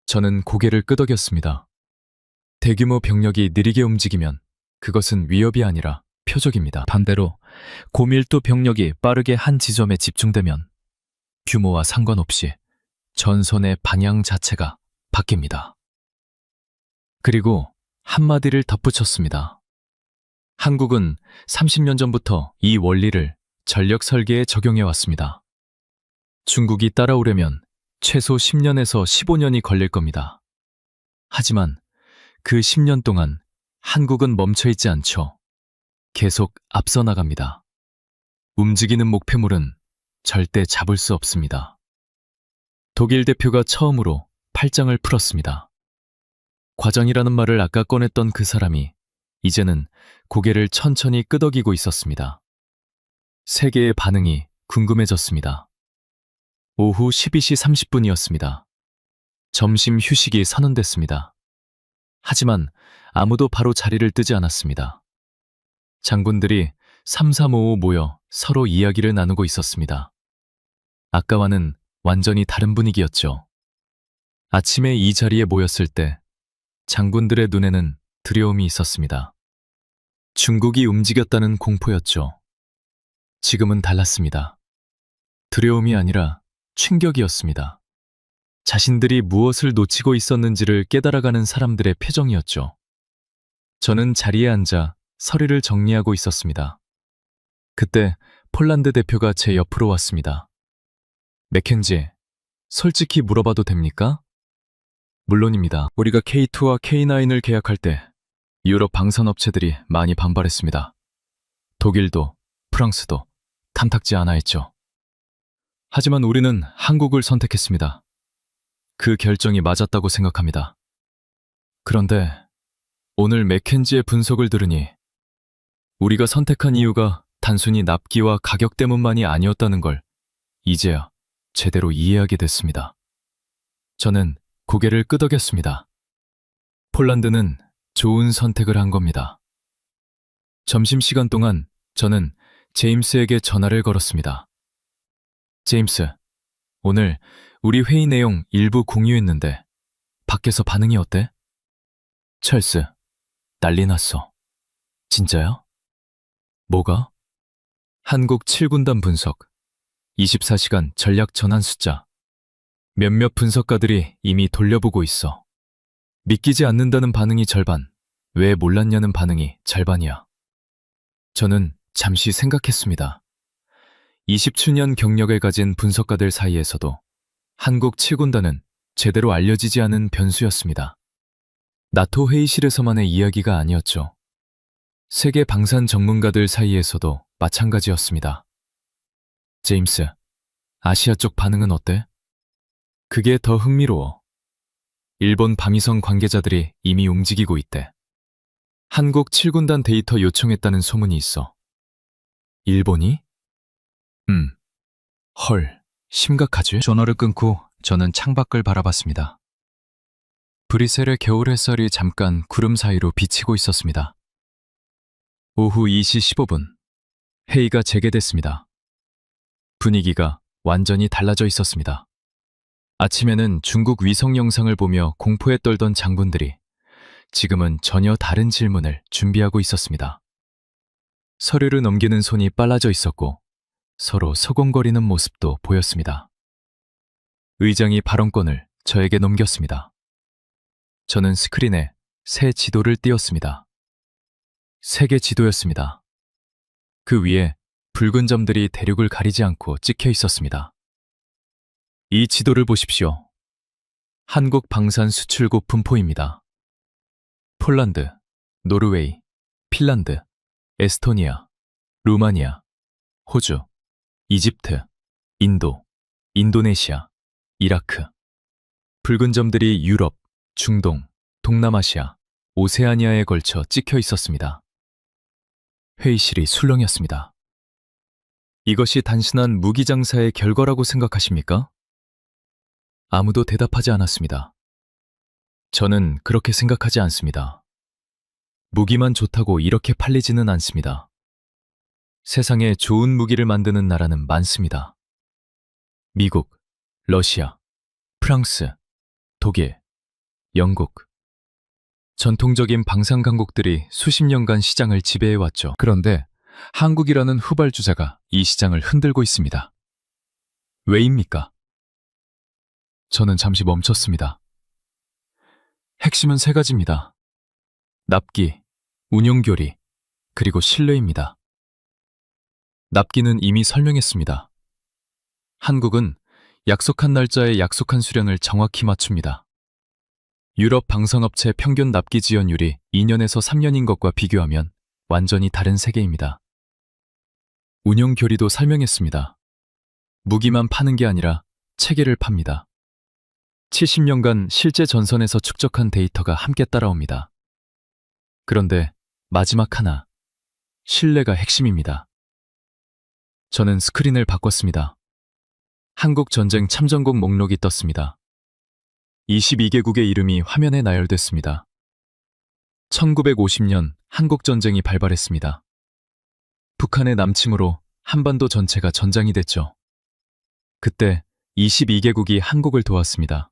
저는 고개를 끄덕였습니다. 대규모 병력이 느리게 움직이면 그것은 위협이 아니라 표적입니다. 반대로 고밀도 병력이 빠르게 한 지점에 집중되면 규모와 상관없이 전선의 방향 자체가 바뀝니다. 그리고 한마디를 덧붙였습니다. 한국은 30년 전부터 이 원리를 전력 설계에 적용해 왔습니다. 중국이 따라오려면 최소 10년에서 15년이 걸릴 겁니다. 하지만 그 10년 동안 한국은 멈춰있지 않죠. 계속 앞서 나갑니다. 움직이는 목표물은 절대 잡을 수 없습니다. 독일 대표가 처음으로 팔짱을 풀었습니다. 과장이라는 말을 아까 꺼냈던 그 사람이 이제는 고개를 천천히 끄덕이고 있었습니다. 세계의 반응이 궁금해졌습니다. 오후 12시 30분이었습니다. 점심 휴식이 선언됐습니다. 하지만 아무도 바로 자리를 뜨지 않았습니다. 장군들이 3355 모여 서로 이야기를 나누고 있었습니다. 아까와는 완전히 다른 분위기였죠. 아침에 이 자리에 모였을 때 장군들의 눈에는 두려움이 있었습니다. 중국이 움직였다는 공포였죠. 지금은 달랐습니다. 두려움이 아니라 충격이었습니다. 자신들이 무엇을 놓치고 있었는지를 깨달아가는 사람들의 표정이었죠. 저는 자리에 앉아 서류를 정리하고 있었습니다. 그때 폴란드 대표가 제 옆으로 왔습니다. 맥켄지, 솔직히 물어봐도 됩니까? 물론입니다. 우리가 K2와 K9을 계약할 때 유럽 방산업체들이 많이 반발했습니다. 독일도, 프랑스도 탐탁지 않아 했죠. 하지만 우리는 한국을 선택했습니다. 그 결정이 맞았다고 생각합니다. 그런데 오늘 맥켄지의 분석을 들으니 우리가 선택한 이유가 단순히 납기와 가격 때문만이 아니었다는 걸 이제야 제대로 이해하게 됐습니다. 저는 고개를 끄덕였습니다. 폴란드는 좋은 선택을 한 겁니다. 점심시간 동안 저는 제임스에게 전화를 걸었습니다. 제임스, 오늘 우리 회의 내용 일부 공유했는데 밖에서 반응이 어때? 찰스, 난리 났어. 진짜야? 뭐가? 한국 7군단 분석, 24시간 전략 전환 숫자. 몇몇 분석가들이 이미 돌려보고 있어. 믿기지 않는다는 반응이 절반, 왜 몰랐냐는 반응이 절반이야. 저는 잠시 생각했습니다. 27년 경력을 가진 분석가들 사이에서도 한국 7군단은 제대로 알려지지 않은 변수였습니다. 나토 회의실에서만의 이야기가 아니었죠. 세계 방산 전문가들 사이에서도 마찬가지였습니다. 제임스, 아시아 쪽 반응은 어때? 그게 더 흥미로워. 일본 밤이성 관계자들이 이미 움직이고 있대. 한국 7군단 데이터 요청했다는 소문이 있어. 일본이? 헐, 심각하지? 전화를 끊고 저는 창밖을 바라봤습니다. 브뤼셀의 겨울 햇살이 잠깐 구름 사이로 비치고 있었습니다. 오후 2시 15분, 회의가 재개됐습니다. 분위기가 완전히 달라져 있었습니다. 아침에는 중국 위성 영상을 보며 공포에 떨던 장군들이 지금은 전혀 다른 질문을 준비하고 있었습니다. 서류를 넘기는 손이 빨라져 있었고 서로 서공거리는 모습도 보였습니다. 의장이 발언권을 저에게 넘겼습니다. 저는 스크린에 새 지도를 띄웠습니다. 세계 지도였습니다. 그 위에 붉은 점들이 대륙을 가리지 않고 찍혀 있었습니다. 이 지도를 보십시오. 한국 방산 수출국 분포입니다. 폴란드, 노르웨이, 핀란드, 에스토니아, 루마니아, 호주, 이집트, 인도, 인도네시아, 이라크. 붉은 점들이 유럽, 중동, 동남아시아, 오세아니아에 걸쳐 찍혀 있었습니다. 회의실이 술렁였습니다. 이것이 단순한 무기 장사의 결과라고 생각하십니까? 아무도 대답하지 않았습니다. 저는 그렇게 생각하지 않습니다. 무기만 좋다고 이렇게 팔리지는 않습니다. 세상에 좋은 무기를 만드는 나라는 많습니다. 미국, 러시아, 프랑스, 독일, 영국. 전통적인 방산 강국들이 수십 년간 시장을 지배해왔죠. 그런데 한국이라는 후발주자가 이 시장을 흔들고 있습니다. 왜입니까? 저는 잠시 멈췄습니다. 핵심은 세 가지입니다. 납기, 운용교리, 그리고 신뢰입니다. 납기는 이미 설명했습니다. 한국은 약속한 날짜에 약속한 수량을 정확히 맞춥니다. 유럽 방산업체 평균 납기 지연율이 2년에서 3년인 것과 비교하면 완전히 다른 세계입니다. 운용교리도 설명했습니다. 무기만 파는 게 아니라 체계를 팝니다. 70년간 실제 전선에서 축적한 데이터가 함께 따라옵니다. 그런데 마지막 하나, 신뢰가 핵심입니다. 저는 스크린을 바꿨습니다. 한국 전쟁 참전국 목록이 떴습니다. 22개국의 이름이 화면에 나열됐습니다. 1950년 한국 전쟁이 발발했습니다. 북한의 남침으로 한반도 전체가 전장이 됐죠. 그때 22개국이 한국을 도왔습니다.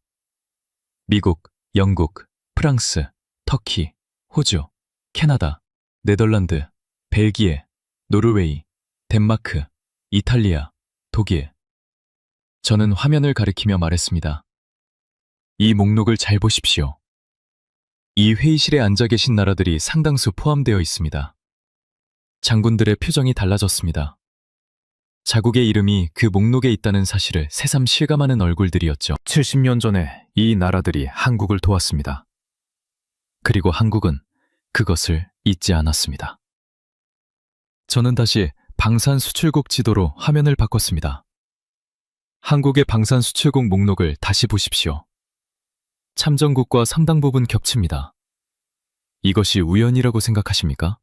미국, 영국, 프랑스, 터키, 호주, 캐나다, 네덜란드, 벨기에, 노르웨이, 덴마크, 이탈리아, 독일. 저는 화면을 가리키며 말했습니다. 이 목록을 잘 보십시오. 이 회의실에 앉아 계신 나라들이 상당수 포함되어 있습니다. 장군들의 표정이 달라졌습니다. 자국의 이름이 그 목록에 있다는 사실을 새삼 실감하는 얼굴들이었죠. 70년 전에 이 나라들이 한국을 도왔습니다. 그리고 한국은 그것을 잊지 않았습니다. 저는 다시 방산 수출국 지도로 화면을 바꿨습니다. 한국의 방산 수출국 목록을 다시 보십시오. 참전국과 상당 부분 겹칩니다. 이것이 우연이라고 생각하십니까?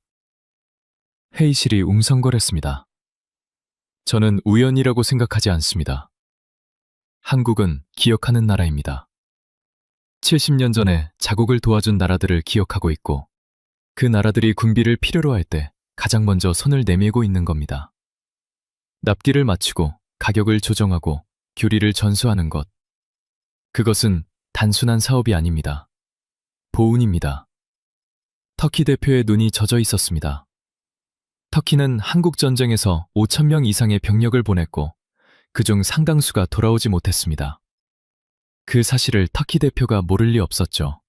회의실이 웅성거렸습니다. 저는 우연이라고 생각하지 않습니다. 한국은 기억하는 나라입니다. 70년 전에 자국을 도와준 나라들을 기억하고 있고 그 나라들이 군비를 필요로 할 때 가장 먼저 손을 내밀고 있는 겁니다. 납기를 맞추고 가격을 조정하고 교리를 전수하는 것. 그것은 단순한 사업이 아닙니다. 보훈입니다. 터키 대표의 눈이 젖어 있었습니다. 터키는 한국 전쟁에서 5,000명 이상의 병력을 보냈고 그중 상당수가 돌아오지 못했습니다. 그 사실을 터키 대표가 모를 리 없었죠.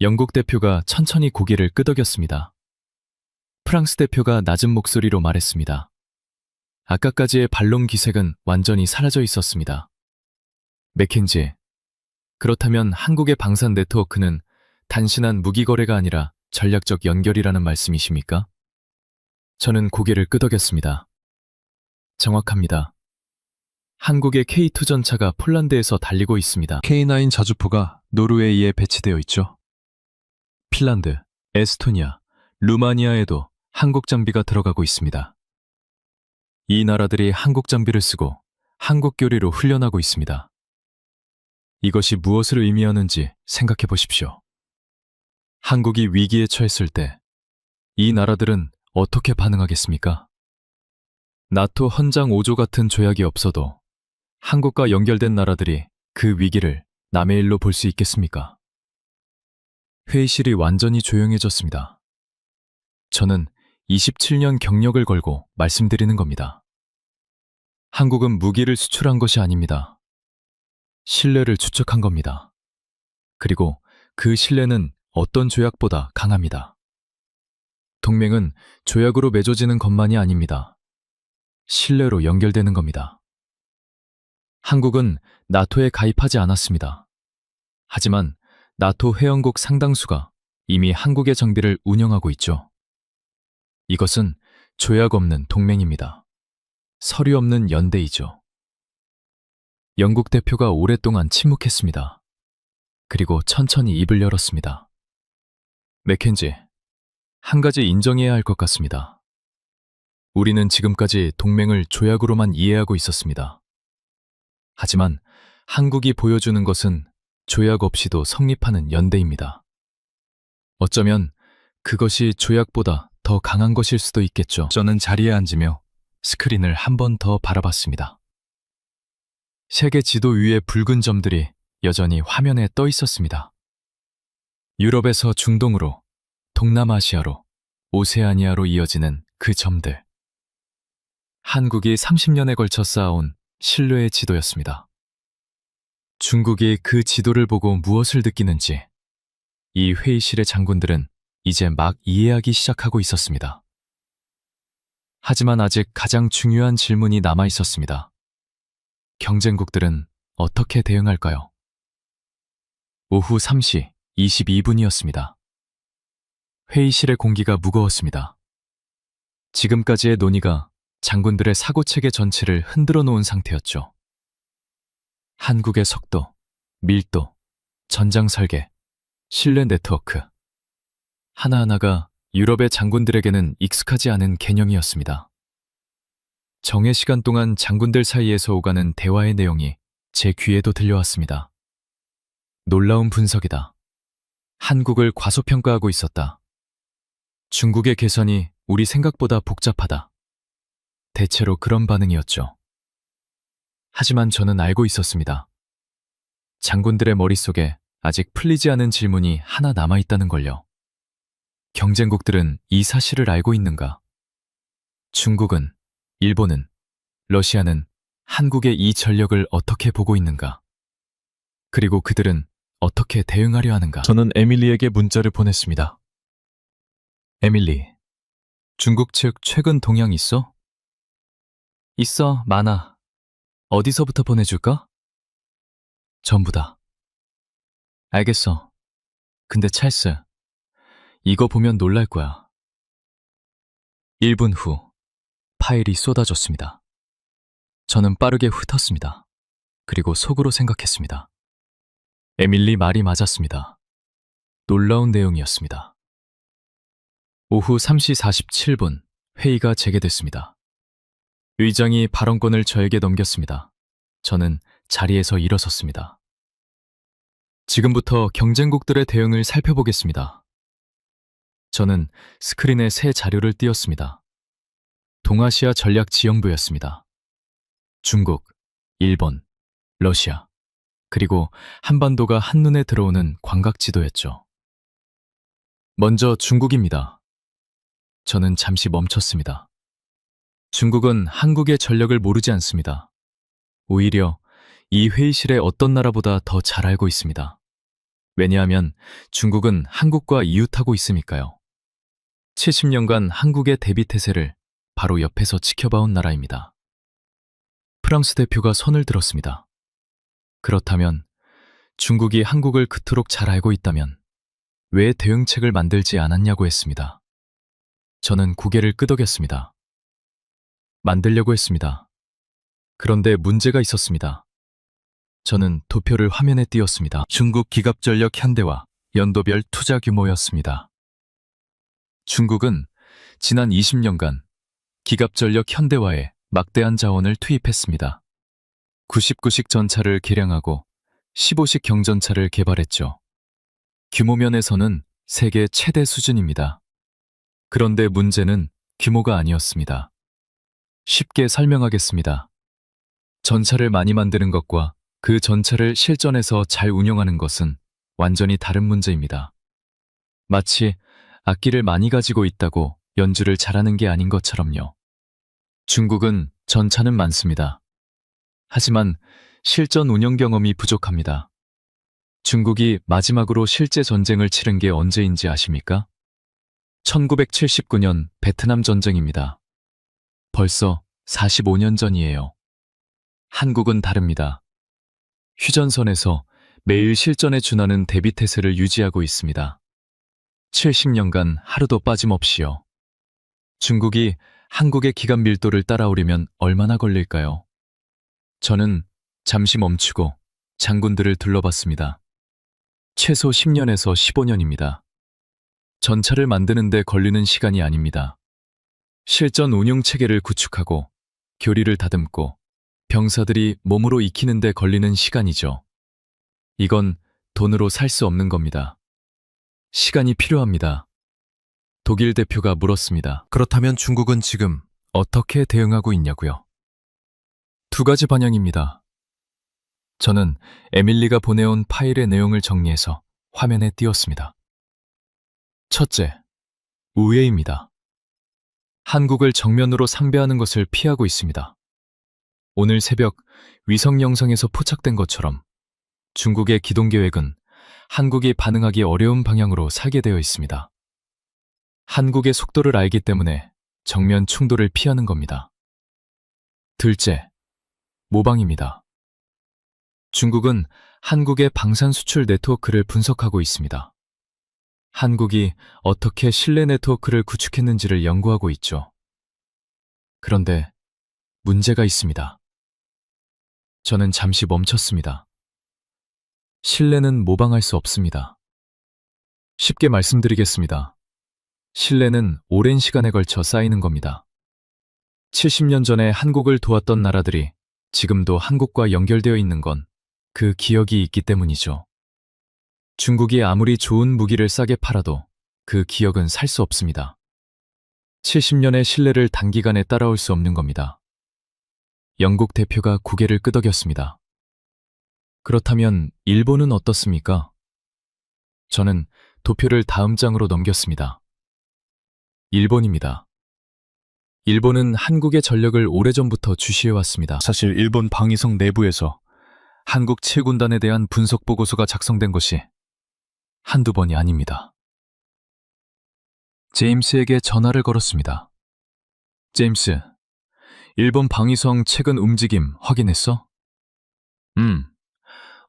영국 대표가 천천히 고개를 끄덕였습니다. 프랑스 대표가 낮은 목소리로 말했습니다. 아까까지의 반론 기색은 완전히 사라져 있었습니다. 맥켄지, 그렇다면 한국의 방산 네트워크는 단순한 무기 거래가 아니라 전략적 연결이라는 말씀이십니까? 저는 고개를 끄덕였습니다. 정확합니다. 한국의 K2 전차가 폴란드에서 달리고 있습니다. K9 자주포가 노르웨이에 배치되어 있죠. 핀란드, 에스토니아, 루마니아에도 한국 장비가 들어가고 있습니다. 이 나라들이 한국 장비를 쓰고 한국 교리로 훈련하고 있습니다. 이것이 무엇을 의미하는지 생각해 보십시오. 한국이 위기에 처했을 때 이 나라들은 어떻게 반응하겠습니까? 나토 헌장 5조 같은 조약이 없어도 한국과 연결된 나라들이 그 위기를 남의 일로 볼 수 있겠습니까? 회의실이 완전히 조용해졌습니다. 저는 27년 경력을 걸고 말씀드리는 겁니다. 한국은 무기를 수출한 것이 아닙니다. 신뢰를 축적한 겁니다. 그리고 그 신뢰는 어떤 조약보다 강합니다. 동맹은 조약으로 맺어지는 것만이 아닙니다. 신뢰로 연결되는 겁니다. 한국은 나토에 가입하지 않았습니다. 하지만 나토 회원국 상당수가 이미 한국의 정비를 운영하고 있죠. 이것은 조약 없는 동맹입니다. 서류 없는 연대이죠. 영국 대표가 오랫동안 침묵했습니다. 그리고 천천히 입을 열었습니다. 맥켄지, 한 가지 인정해야 할 것 같습니다. 우리는 지금까지 동맹을 조약으로만 이해하고 있었습니다. 하지만 한국이 보여주는 것은 조약 없이도 성립하는 연대입니다. 어쩌면 그것이 조약보다 더 강한 것일 수도 있겠죠. 저는 자리에 앉으며 스크린을 한 번 더 바라봤습니다. 세계 지도 위에 붉은 점들이 여전히 화면에 떠 있었습니다. 유럽에서 중동으로, 동남아시아로, 오세아니아로 이어지는 그 점들. 한국이 30년에 걸쳐 쌓아온 신뢰의 지도였습니다. 중국이 그 지도를 보고 무엇을 느끼는지 이 회의실의 장군들은 이제 막 이해하기 시작하고 있었습니다. 하지만 아직 가장 중요한 질문이 남아 있었습니다. 경쟁국들은 어떻게 대응할까요? 오후 3시 22분이었습니다. 회의실의 공기가 무거웠습니다. 지금까지의 논의가 장군들의 사고체계 전체를 흔들어 놓은 상태였죠. 한국의 속도, 밀도, 전장 설계, 신뢰 네트워크. 하나하나가 유럽의 장군들에게는 익숙하지 않은 개념이었습니다. 정해 시간 동안 장군들 사이에서 오가는 대화의 내용이 제 귀에도 들려왔습니다. 놀라운 분석이다. 한국을 과소평가하고 있었다. 중국의 계산이 우리 생각보다 복잡하다. 대체로 그런 반응이었죠. 하지만 저는 알고 있었습니다. 장군들의 머릿속에 아직 풀리지 않은 질문이 하나 남아있다는 걸요. 경쟁국들은 이 사실을 알고 있는가? 중국은, 일본은, 러시아는 한국의 이 전력을 어떻게 보고 있는가? 그리고 그들은 어떻게 대응하려 하는가? 저는 에밀리에게 문자를 보냈습니다. 에밀리, 중국 측 최근 동향 있어? 있어, 많아. 어디서부터 보내줄까? 전부 다. 알겠어. 근데 찰스, 이거 보면 놀랄 거야. 1분 후, 파일이 쏟아졌습니다. 저는 빠르게 훑었습니다. 그리고 속으로 생각했습니다. 에밀리 말이 맞았습니다. 놀라운 내용이었습니다. 오후 3시 47분, 회의가 재개됐습니다. 의장이 발언권을 저에게 넘겼습니다. 저는 자리에서 일어섰습니다. 지금부터 경쟁국들의 대응을 살펴보겠습니다. 저는 스크린에 새 자료를 띄웠습니다. 동아시아 전략 지형부였습니다. 중국, 일본, 러시아, 그리고 한반도가 한눈에 들어오는 광각지도였죠. 먼저 중국입니다. 저는 잠시 멈췄습니다. 중국은 한국의 전력을 모르지 않습니다. 오히려 이 회의실의 어떤 나라보다 더 잘 알고 있습니다. 왜냐하면 중국은 한국과 이웃하고 있으니까요. 70년간 한국의 대비태세를 바로 옆에서 지켜봐온 나라입니다. 프랑스 대표가 손을 들었습니다. 그렇다면 중국이 한국을 그토록 잘 알고 있다면 왜 대응책을 만들지 않았냐고 했습니다. 저는 고개를 끄덕였습니다. 만들려고 했습니다. 그런데 문제가 있었습니다. 저는 도표를 화면에 띄웠습니다. 중국 기갑전력 현대화 연도별 투자 규모였습니다. 중국은 지난 20년간 기갑전력 현대화에 막대한 자원을 투입했습니다. 99식 전차를 개량하고 15식 경전차를 개발했죠. 규모 면에서는 세계 최대 수준입니다. 그런데 문제는 규모가 아니었습니다. 쉽게 설명하겠습니다. 전차를 많이 만드는 것과 그 전차를 실전에서 잘 운영하는 것은 완전히 다른 문제입니다. 마치 악기를 많이 가지고 있다고 연주를 잘하는 게 아닌 것처럼요. 중국은 전차는 많습니다. 하지만 실전 운영 경험이 부족합니다. 중국이 마지막으로 실제 전쟁을 치른 게 언제인지 아십니까? 1979년 베트남 전쟁입니다. 벌써 45년 전이에요. 한국은 다릅니다. 휴전선에서 매일 실전에 준하는 대비태세를 유지하고 있습니다. 70년간 하루도 빠짐없이요. 중국이 한국의 기간 밀도를 따라오려면 얼마나 걸릴까요? 저는 잠시 멈추고 장군들을 둘러봤습니다. 최소 10년에서 15년입니다. 전차를 만드는 데 걸리는 시간이 아닙니다. 실전 운용 체계를 구축하고 교리를 다듬고 병사들이 몸으로 익히는 데 걸리는 시간이죠. 이건 돈으로 살 수 없는 겁니다. 시간이 필요합니다. 독일 대표가 물었습니다. 그렇다면 중국은 지금 어떻게 대응하고 있냐고요? 두 가지 방향입니다. 저는 에밀리가 보내온 파일의 내용을 정리해서 화면에 띄웠습니다. 첫째, 우회입니다. 한국을 정면으로 상대하는 것을 피하고 있습니다. 오늘 새벽 위성 영상에서 포착된 것처럼 중국의 기동 계획은 한국이 반응하기 어려운 방향으로 설계되어 있습니다. 한국의 속도를 알기 때문에 정면 충돌을 피하는 겁니다. 둘째, 모방입니다. 중국은 한국의 방산 수출 네트워크를 분석하고 있습니다. 한국이 어떻게 신뢰 네트워크를 구축했는지를 연구하고 있죠. 그런데 문제가 있습니다. 저는 잠시 멈췄습니다. 신뢰는 모방할 수 없습니다. 쉽게 말씀드리겠습니다. 신뢰는 오랜 시간에 걸쳐 쌓이는 겁니다. 70년 전에 한국을 도왔던 나라들이 지금도 한국과 연결되어 있는 건 그 기억이 있기 때문이죠. 중국이 아무리 좋은 무기를 싸게 팔아도 그 기억은 살 수 없습니다. 70년의 신뢰를 단기간에 따라올 수 없는 겁니다. 영국 대표가 고개를 끄덕였습니다. 그렇다면 일본은 어떻습니까? 저는 도표를 다음 장으로 넘겼습니다. 일본입니다. 일본은 한국의 전력을 오래전부터 주시해왔습니다. 사실 일본 방위성 내부에서 한국 7군단에 대한 분석 보고서가 작성된 것이 한두 번이 아닙니다. 제임스에게 전화를 걸었습니다. 제임스, 일본 방위성 최근 움직임 확인했어?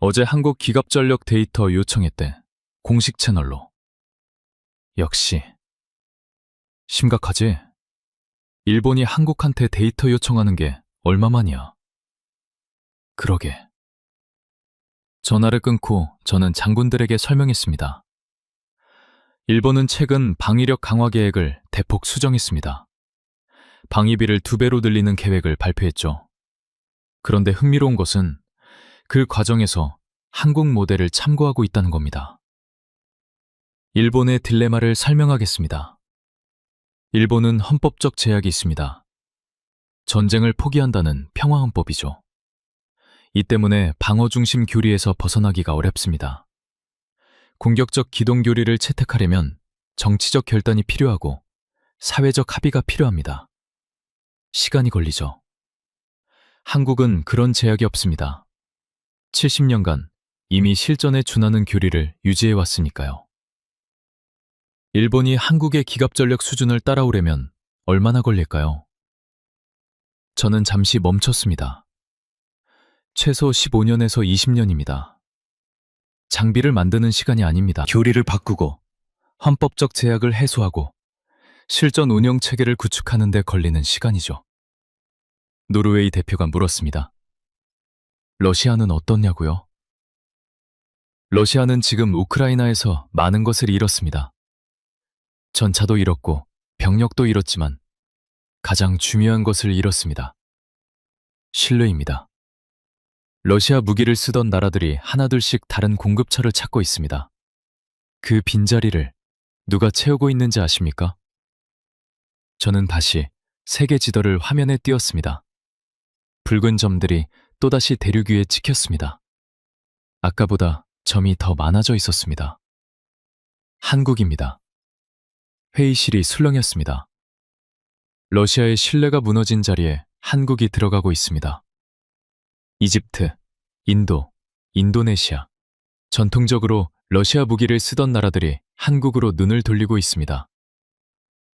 어제 한국 기갑전력 데이터 요청했대. 공식 채널로. 역시. 심각하지? 일본이 한국한테 데이터 요청하는 게 얼마만이야? 그러게. 전화를 끊고 저는 장군들에게 설명했습니다. 일본은 최근 방위력 강화 계획을 대폭 수정했습니다. 방위비를 2배로 늘리는 계획을 발표했죠. 그런데 흥미로운 것은 그 과정에서 한국 모델을 참고하고 있다는 겁니다. 일본의 딜레마를 설명하겠습니다. 일본은 헌법적 제약이 있습니다. 전쟁을 포기한다는 평화헌법이죠. 이 때문에 방어 중심 교리에서 벗어나기가 어렵습니다. 공격적 기동 교리를 채택하려면 정치적 결단이 필요하고 사회적 합의가 필요합니다. 시간이 걸리죠. 한국은 그런 제약이 없습니다. 70년간 이미 실전에 준하는 교리를 유지해왔으니까요. 일본이 한국의 기갑전력 수준을 따라오려면 얼마나 걸릴까요? 저는 잠시 멈췄습니다. 최소 15년에서 20년입니다. 장비를 만드는 시간이 아닙니다. 교리를 바꾸고 헌법적 제약을 해소하고 실전 운영 체계를 구축하는 데 걸리는 시간이죠. 노르웨이 대표가 물었습니다. 러시아는 어떻냐고요? 러시아는 지금 우크라이나에서 많은 것을 잃었습니다. 전차도 잃었고 병력도 잃었지만 가장 중요한 것을 잃었습니다. 신뢰입니다. 러시아 무기를 쓰던 나라들이 하나둘씩 다른 공급처를 찾고 있습니다. 그 빈자리를 누가 채우고 있는지 아십니까? 저는 다시 세계 지도를 화면에 띄웠습니다. 붉은 점들이 또다시 대륙 위에 찍혔습니다. 아까보다 점이 더 많아져 있었습니다. 한국입니다. 회의실이 술렁였습니다. 러시아의 신뢰가 무너진 자리에 한국이 들어가고 있습니다. 이집트, 인도, 인도네시아. 전통적으로 러시아 무기를 쓰던 나라들이 한국으로 눈을 돌리고 있습니다.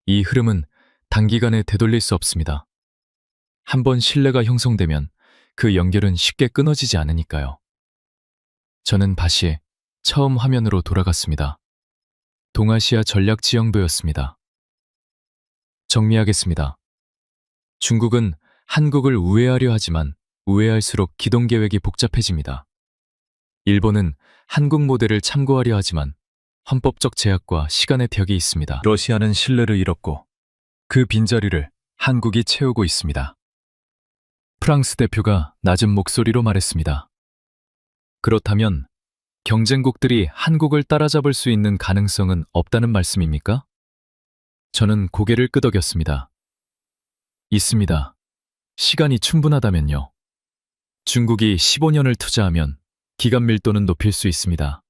이 흐름은 단기간에 되돌릴 수 없습니다. 한번 신뢰가 형성되면 그 연결은 쉽게 끊어지지 않으니까요. 저는 다시 처음 화면으로 돌아갔습니다. 동아시아 전략지형도였습니다. 정리하겠습니다. 중국은 한국을 우회하려 하지만 우회할수록 기동계획이 복잡해집니다. 일본은 한국 모델을 참고하려 하지만 헌법적 제약과 시간의 벽이 있습니다. 러시아는 신뢰를 잃었고 그 빈자리를 한국이 채우고 있습니다. 프랑스 대표가 낮은 목소리로 말했습니다. 그렇다면 경쟁국들이 한국을 따라잡을 수 있는 가능성은 없다는 말씀입니까? 저는 고개를 끄덕였습니다. 있습니다. 시간이 충분하다면요. 중국이 15년을 투자하면 기간 밀도는 높일 수 있습니다.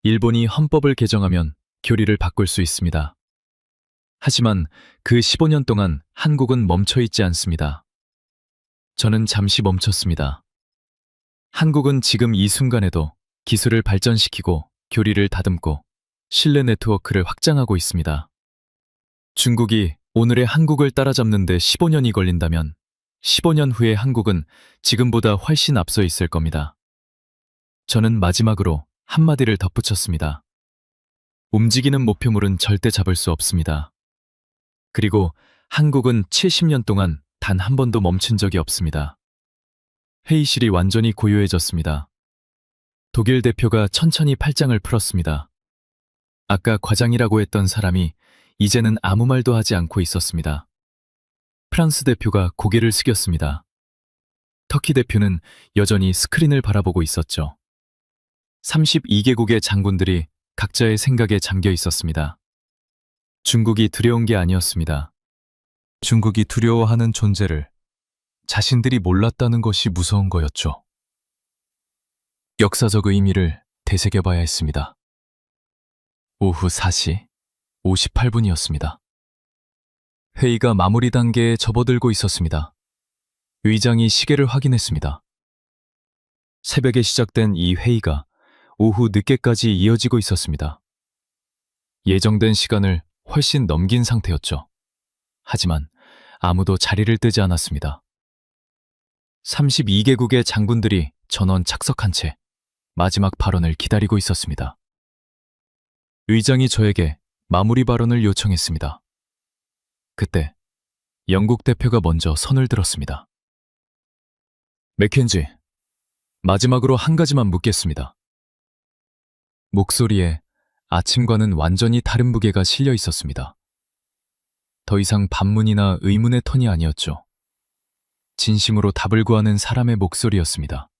일본이 헌법을 개정하면 교리를 바꿀 수 있습니다. 하지만 그 15년 동안 한국은 멈춰 있지 않습니다. 저는 잠시 멈췄습니다. 한국은 지금 이 순간에도 기술을 발전시키고 교리를 다듬고 신뢰 네트워크를 확장하고 있습니다. 중국이 오늘의 한국을 따라잡는 데 15년이 걸린다면 15년 후의 한국은 지금보다 훨씬 앞서 있을 겁니다. 저는 마지막으로 한마디를 덧붙였습니다. 움직이는 목표물은 절대 잡을 수 없습니다. 그리고 한국은 70년 동안 단 한 번도 멈춘 적이 없습니다. 회의실이 완전히 고요해졌습니다. 독일 대표가 천천히 팔짱을 풀었습니다. 아까 과장이라고 했던 사람이 이제는 아무 말도 하지 않고 있었습니다. 프랑스 대표가 고개를 숙였습니다. 터키 대표는 여전히 스크린을 바라보고 있었죠. 32개국의 장군들이 각자의 생각에 잠겨 있었습니다. 중국이 두려운 게 아니었습니다. 중국이 두려워하는 존재를 자신들이 몰랐다는 것이 무서운 거였죠. 역사적 의미를 되새겨봐야 했습니다. 오후 4시 58분이었습니다. 회의가 마무리 단계에 접어들고 있었습니다. 의장이 시계를 확인했습니다. 새벽에 시작된 이 회의가 오후 늦게까지 이어지고 있었습니다. 예정된 시간을 훨씬 넘긴 상태였죠. 하지만 아무도 자리를 뜨지 않았습니다. 32개국의 장군들이 전원 착석한 채 마지막 발언을 기다리고 있었습니다. 의장이 저에게 마무리 발언을 요청했습니다. 그때 영국 대표가 먼저 선을 들었습니다. 맥켄지, 마지막으로 한 가지만 묻겠습니다. 목소리에 아침과는 완전히 다른 무게가 실려 있었습니다. 더 이상 반문이나 의문의 톤이 아니었죠. 진심으로 답을 구하는 사람의 목소리였습니다.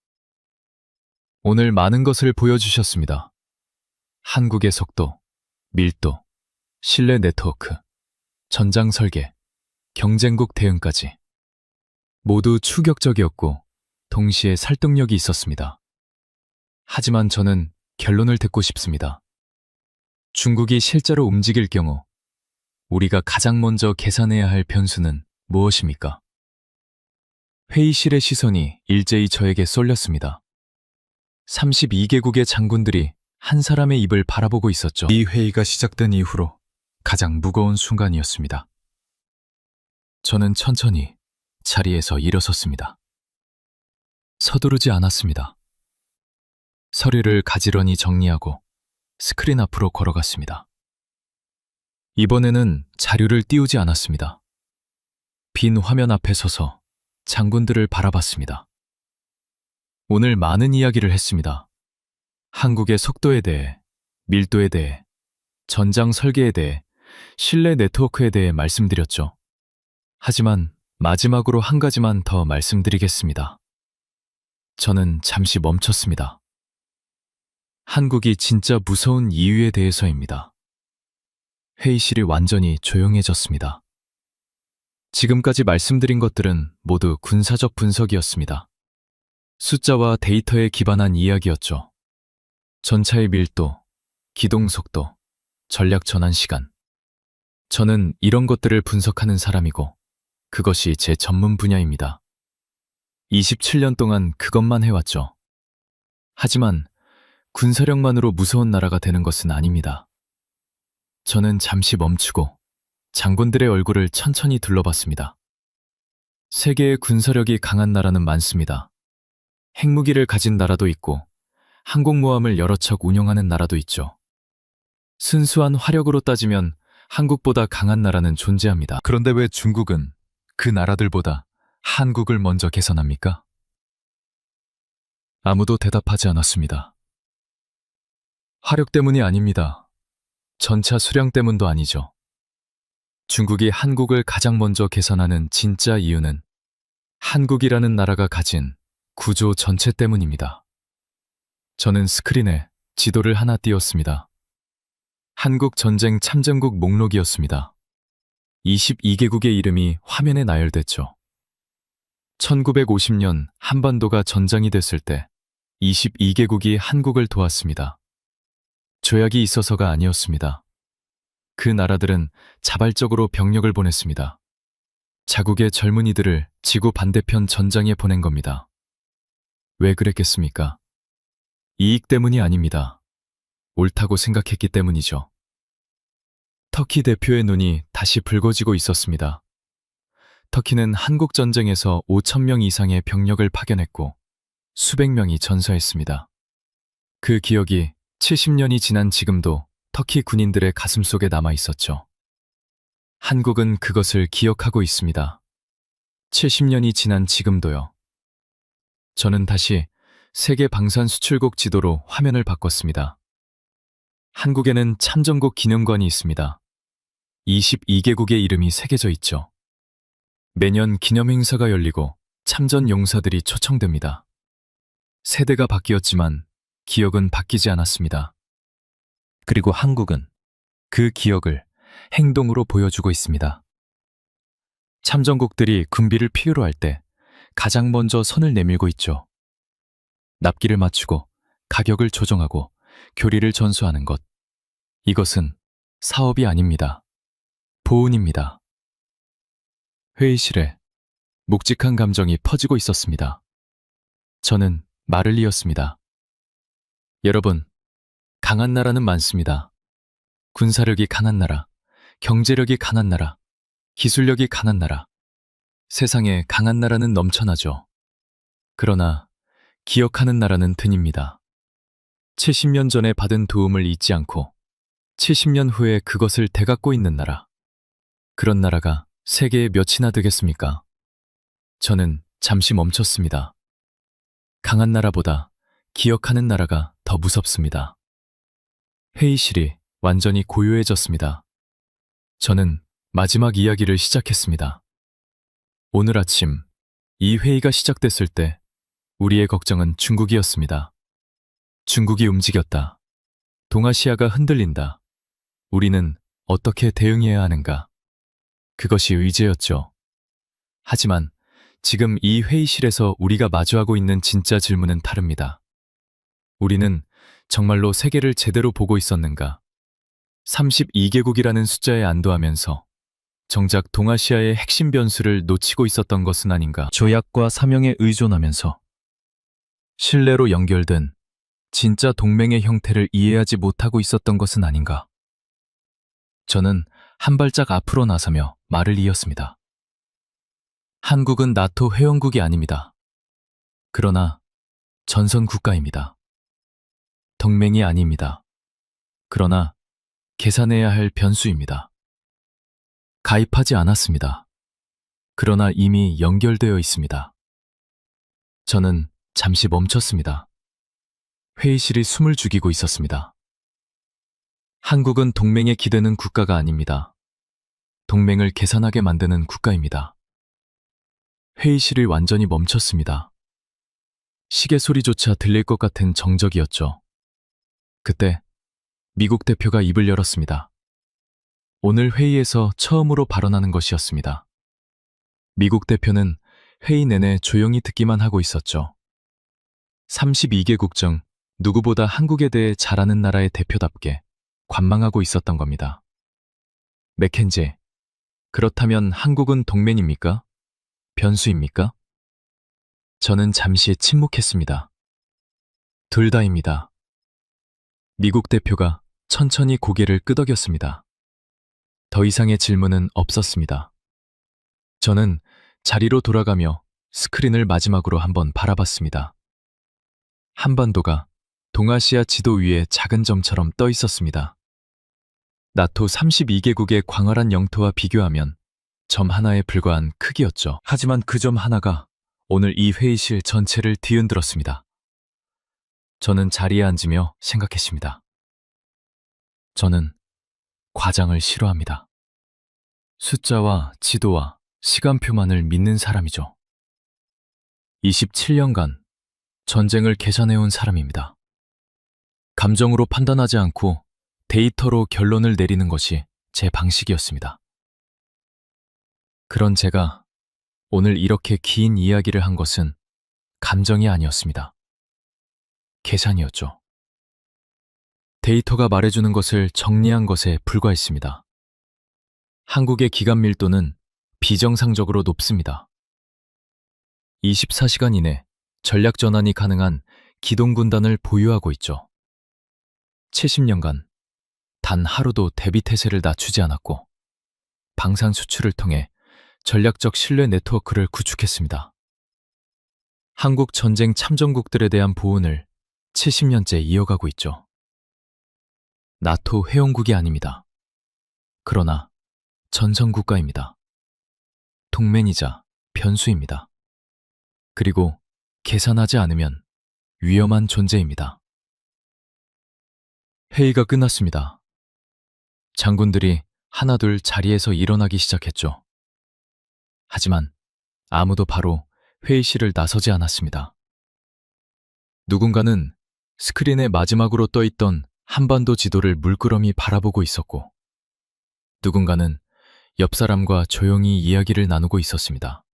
오늘 많은 것을 보여주셨습니다. 한국의 속도, 밀도, 신뢰 네트워크, 전장 설계, 경쟁국 대응까지 모두 추격적이었고 동시에 설득력이 있었습니다. 하지만 저는 결론을 듣고 싶습니다. 중국이 실제로 움직일 경우 우리가 가장 먼저 계산해야 할 변수는 무엇입니까? 회의실의 시선이 일제히 저에게 쏠렸습니다. 32개국의 장군들이 한 사람의 입을 바라보고 있었죠. 이 회의가 시작된 이후로 가장 무거운 순간이었습니다. 저는 천천히 자리에서 일어섰습니다. 서두르지 않았습니다. 서류를 가지런히 정리하고 스크린 앞으로 걸어갔습니다. 이번에는 자료를 띄우지 않았습니다. 빈 화면 앞에 서서 장군들을 바라봤습니다. 오늘 많은 이야기를 했습니다. 한국의 속도에 대해, 밀도에 대해, 전장 설계에 대해, 신뢰 네트워크에 대해 말씀드렸죠. 하지만 마지막으로 한 가지만 더 말씀드리겠습니다. 저는 잠시 멈췄습니다. 한국이 진짜 무서운 이유에 대해서입니다. 회의실이 완전히 조용해졌습니다. 지금까지 말씀드린 것들은 모두 군사적 분석이었습니다. 숫자와 데이터에 기반한 이야기였죠. 전차의 밀도, 기동 속도, 전략 전환 시간. 저는 이런 것들을 분석하는 사람이고 그것이 제 전문 분야입니다. 27년 동안 그것만 해왔죠. 하지만 군사력만으로 무서운 나라가 되는 것은 아닙니다. 저는 잠시 멈추고 장군들의 얼굴을 천천히 둘러봤습니다. 세계의 군사력이 강한 나라는 많습니다. 핵무기를 가진 나라도 있고 항공모함을 여러 척 운영하는 나라도 있죠. 순수한 화력으로 따지면 한국보다 강한 나라는 존재합니다. 그런데 왜 중국은 그 나라들보다 한국을 먼저 개선합니까? 아무도 대답하지 않았습니다. 화력 때문이 아닙니다. 전차 수량 때문도 아니죠. 중국이 한국을 가장 먼저 개선하는 진짜 이유는 한국이라는 나라가 가진 구조 전체 때문입니다. 저는 스크린에 지도를 하나 띄웠습니다. 한국 전쟁 참전국 목록이었습니다. 22개국의 이름이 화면에 나열됐죠. 1950년 한반도가 전장이 됐을 때 22개국이 한국을 도왔습니다. 조약이 있어서가 아니었습니다. 그 나라들은 자발적으로 병력을 보냈습니다. 자국의 젊은이들을 지구 반대편 전장에 보낸 겁니다. 왜 그랬겠습니까? 이익 때문이 아닙니다. 옳다고 생각했기 때문이죠. 터키 대표의 눈이 다시 붉어지고 있었습니다. 터키는 한국 전쟁에서 5,000명 이상의 병력을 파견했고 수백 명이 전사했습니다. 그 기억이 70년이 지난 지금도 터키 군인들의 가슴속에 남아 있었죠. 한국은 그것을 기억하고 있습니다. 70년이 지난 지금도요. 저는 다시 세계 방산 수출국 지도로 화면을 바꿨습니다. 한국에는 참전국 기념관이 있습니다. 22개국의 이름이 새겨져 있죠. 매년 기념행사가 열리고 참전 용사들이 초청됩니다. 세대가 바뀌었지만 기억은 바뀌지 않았습니다. 그리고 한국은 그 기억을 행동으로 보여주고 있습니다. 참전국들이 군비를 필요로 할 때 가장 먼저 선을 내밀고 있죠. 납기를 맞추고 가격을 조정하고 교리를 전수하는 것. 이것은 사업이 아닙니다. 보훈입니다. 회의실에 묵직한 감정이 퍼지고 있었습니다. 저는 말을 이었습니다. 여러분, 강한 나라는 많습니다. 군사력이 강한 나라, 경제력이 강한 나라, 기술력이 강한 나라. 세상에 강한 나라는 넘쳐나죠. 그러나 기억하는 나라는 드뭅니다. 70년 전에 받은 도움을 잊지 않고 70년 후에 그것을 되갚고 있는 나라. 그런 나라가 세계에 몇이나 되겠습니까? 저는 잠시 멈췄습니다. 강한 나라보다 기억하는 나라가 더 무섭습니다. 회의실이 완전히 고요해졌습니다. 저는 마지막 이야기를 시작했습니다. 오늘 아침 이 회의가 시작됐을 때 우리의 걱정은 중국이었습니다. 중국이 움직였다. 동아시아가 흔들린다. 우리는 어떻게 대응해야 하는가? 그것이 의제였죠. 하지만 지금 이 회의실에서 우리가 마주하고 있는 진짜 질문은 다릅니다. 우리는 정말로 세계를 제대로 보고 있었는가? 32개국이라는 숫자에 안도하면서 정작 동아시아의 핵심 변수를 놓치고 있었던 것은 아닌가? 조약과 사명에 의존하면서 신뢰로 연결된 진짜 동맹의 형태를 이해하지 못하고 있었던 것은 아닌가? 저는 한 발짝 앞으로 나서며 말을 이었습니다. 한국은 나토 회원국이 아닙니다. 그러나 전선 국가입니다. 동맹이 아닙니다. 그러나 계산해야 할 변수입니다. 가입하지 않았습니다. 그러나 이미 연결되어 있습니다. 저는 잠시 멈췄습니다. 회의실이 숨을 죽이고 있었습니다. 한국은 동맹에 기대는 국가가 아닙니다. 동맹을 계산하게 만드는 국가입니다. 회의실이 완전히 멈췄습니다. 시계 소리조차 들릴 것 같은 정적이었죠. 그때 미국 대표가 입을 열었습니다. 오늘 회의에서 처음으로 발언하는 것이었습니다. 미국 대표는 회의 내내 조용히 듣기만 하고 있었죠. 32개국 중 누구보다 한국에 대해 잘 아는 나라의 대표답게 관망하고 있었던 겁니다. 맥켄지, 그렇다면 한국은 동맹입니까? 변수입니까? 저는 잠시 침묵했습니다. 둘 다입니다. 미국 대표가 천천히 고개를 끄덕였습니다. 더 이상의 질문은 없었습니다. 저는 자리로 돌아가며 스크린을 마지막으로 한번 바라봤습니다. 한반도가 동아시아 지도 위에 작은 점처럼 떠 있었습니다. 나토 32개국의 광활한 영토와 비교하면 점 하나에 불과한 크기였죠. 하지만 그 점 하나가 오늘 이 회의실 전체를 뒤흔들었습니다. 저는 자리에 앉으며 생각했습니다. 저는 과장을 싫어합니다. 숫자와 지도와 시간표만을 믿는 사람이죠. 27년간 전쟁을 계산해온 사람입니다. 감정으로 판단하지 않고 데이터로 결론을 내리는 것이 제 방식이었습니다. 그런 제가 오늘 이렇게 긴 이야기를 한 것은 감정이 아니었습니다. 계산이었죠. 데이터가 말해주는 것을 정리한 것에 불과했습니다. 한국의 기간 밀도는 비정상적으로 높습니다. 24시간 이내 전략 전환이 가능한 기동군단을 보유하고 있죠. 70년간 단 하루도 대비 태세를 낮추지 않았고 방산 수출을 통해 전략적 신뢰 네트워크를 구축했습니다. 한국 전쟁 참전국들에 대한 보훈을 70년째 이어가고 있죠. 나토 회원국이 아닙니다. 그러나 전선국가입니다. 동맹이자 변수입니다. 그리고 계산하지 않으면 위험한 존재입니다. 회의가 끝났습니다. 장군들이 하나둘 자리에서 일어나기 시작했죠. 하지만 아무도 바로 회의실을 나서지 않았습니다. 누군가는 스크린에 마지막으로 떠있던 한반도 지도를 물끄러미 바라보고 있었고, 누군가는 옆 사람과 조용히 이야기를 나누고 있었습니다.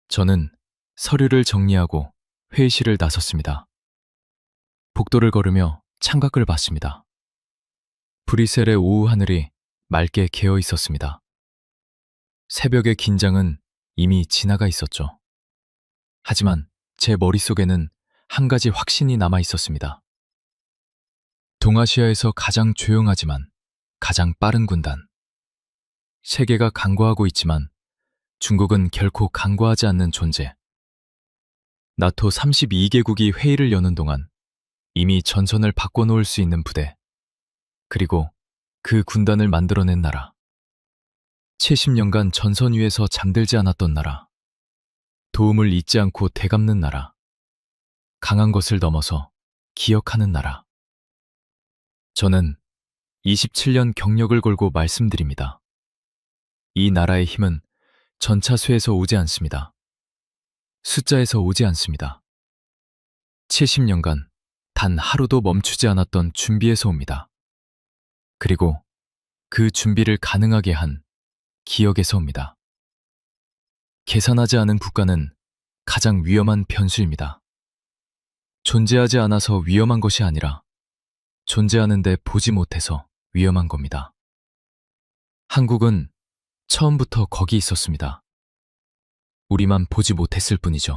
저는 서류를 정리하고 회의실을 나섰습니다. 복도를 걸으며 창밖을 봤습니다. 브뤼셀의 오후 하늘이 맑게 개어 있었습니다. 새벽의 긴장은 이미 지나가 있었죠. 하지만 제 머릿속에는 한 가지 확신이 남아 있었습니다. 동아시아에서 가장 조용하지만 가장 빠른 군단. 세계가 강과하고 있지만 중국은 결코 강과하지 않는 존재. 나토 32개국이 회의를 여는 동안 이미 전선을 바꿔놓을 수 있는 부대, 그리고 그 군단을 만들어낸 나라. 70년간 전선 위에서 잠들지 않았던 나라. 도움을 잊지 않고 되갚는 나라. 강한 것을 넘어서 기억하는 나라. 저는 27년 경력을 걸고 말씀드립니다. 이 나라의 힘은 전차수에서 오지 않습니다. 숫자에서 오지 않습니다. 70년간 단 하루도 멈추지 않았던 준비에서 옵니다. 그리고 그 준비를 가능하게 한 기억에서 옵니다. 계산하지 않은 국가는 가장 위험한 변수입니다. 존재하지 않아서 위험한 것이 아니라 존재하는데 보지 못해서 위험한 겁니다. 한국은 처음부터 거기 있었습니다. 우리만 보지 못했을 뿐이죠.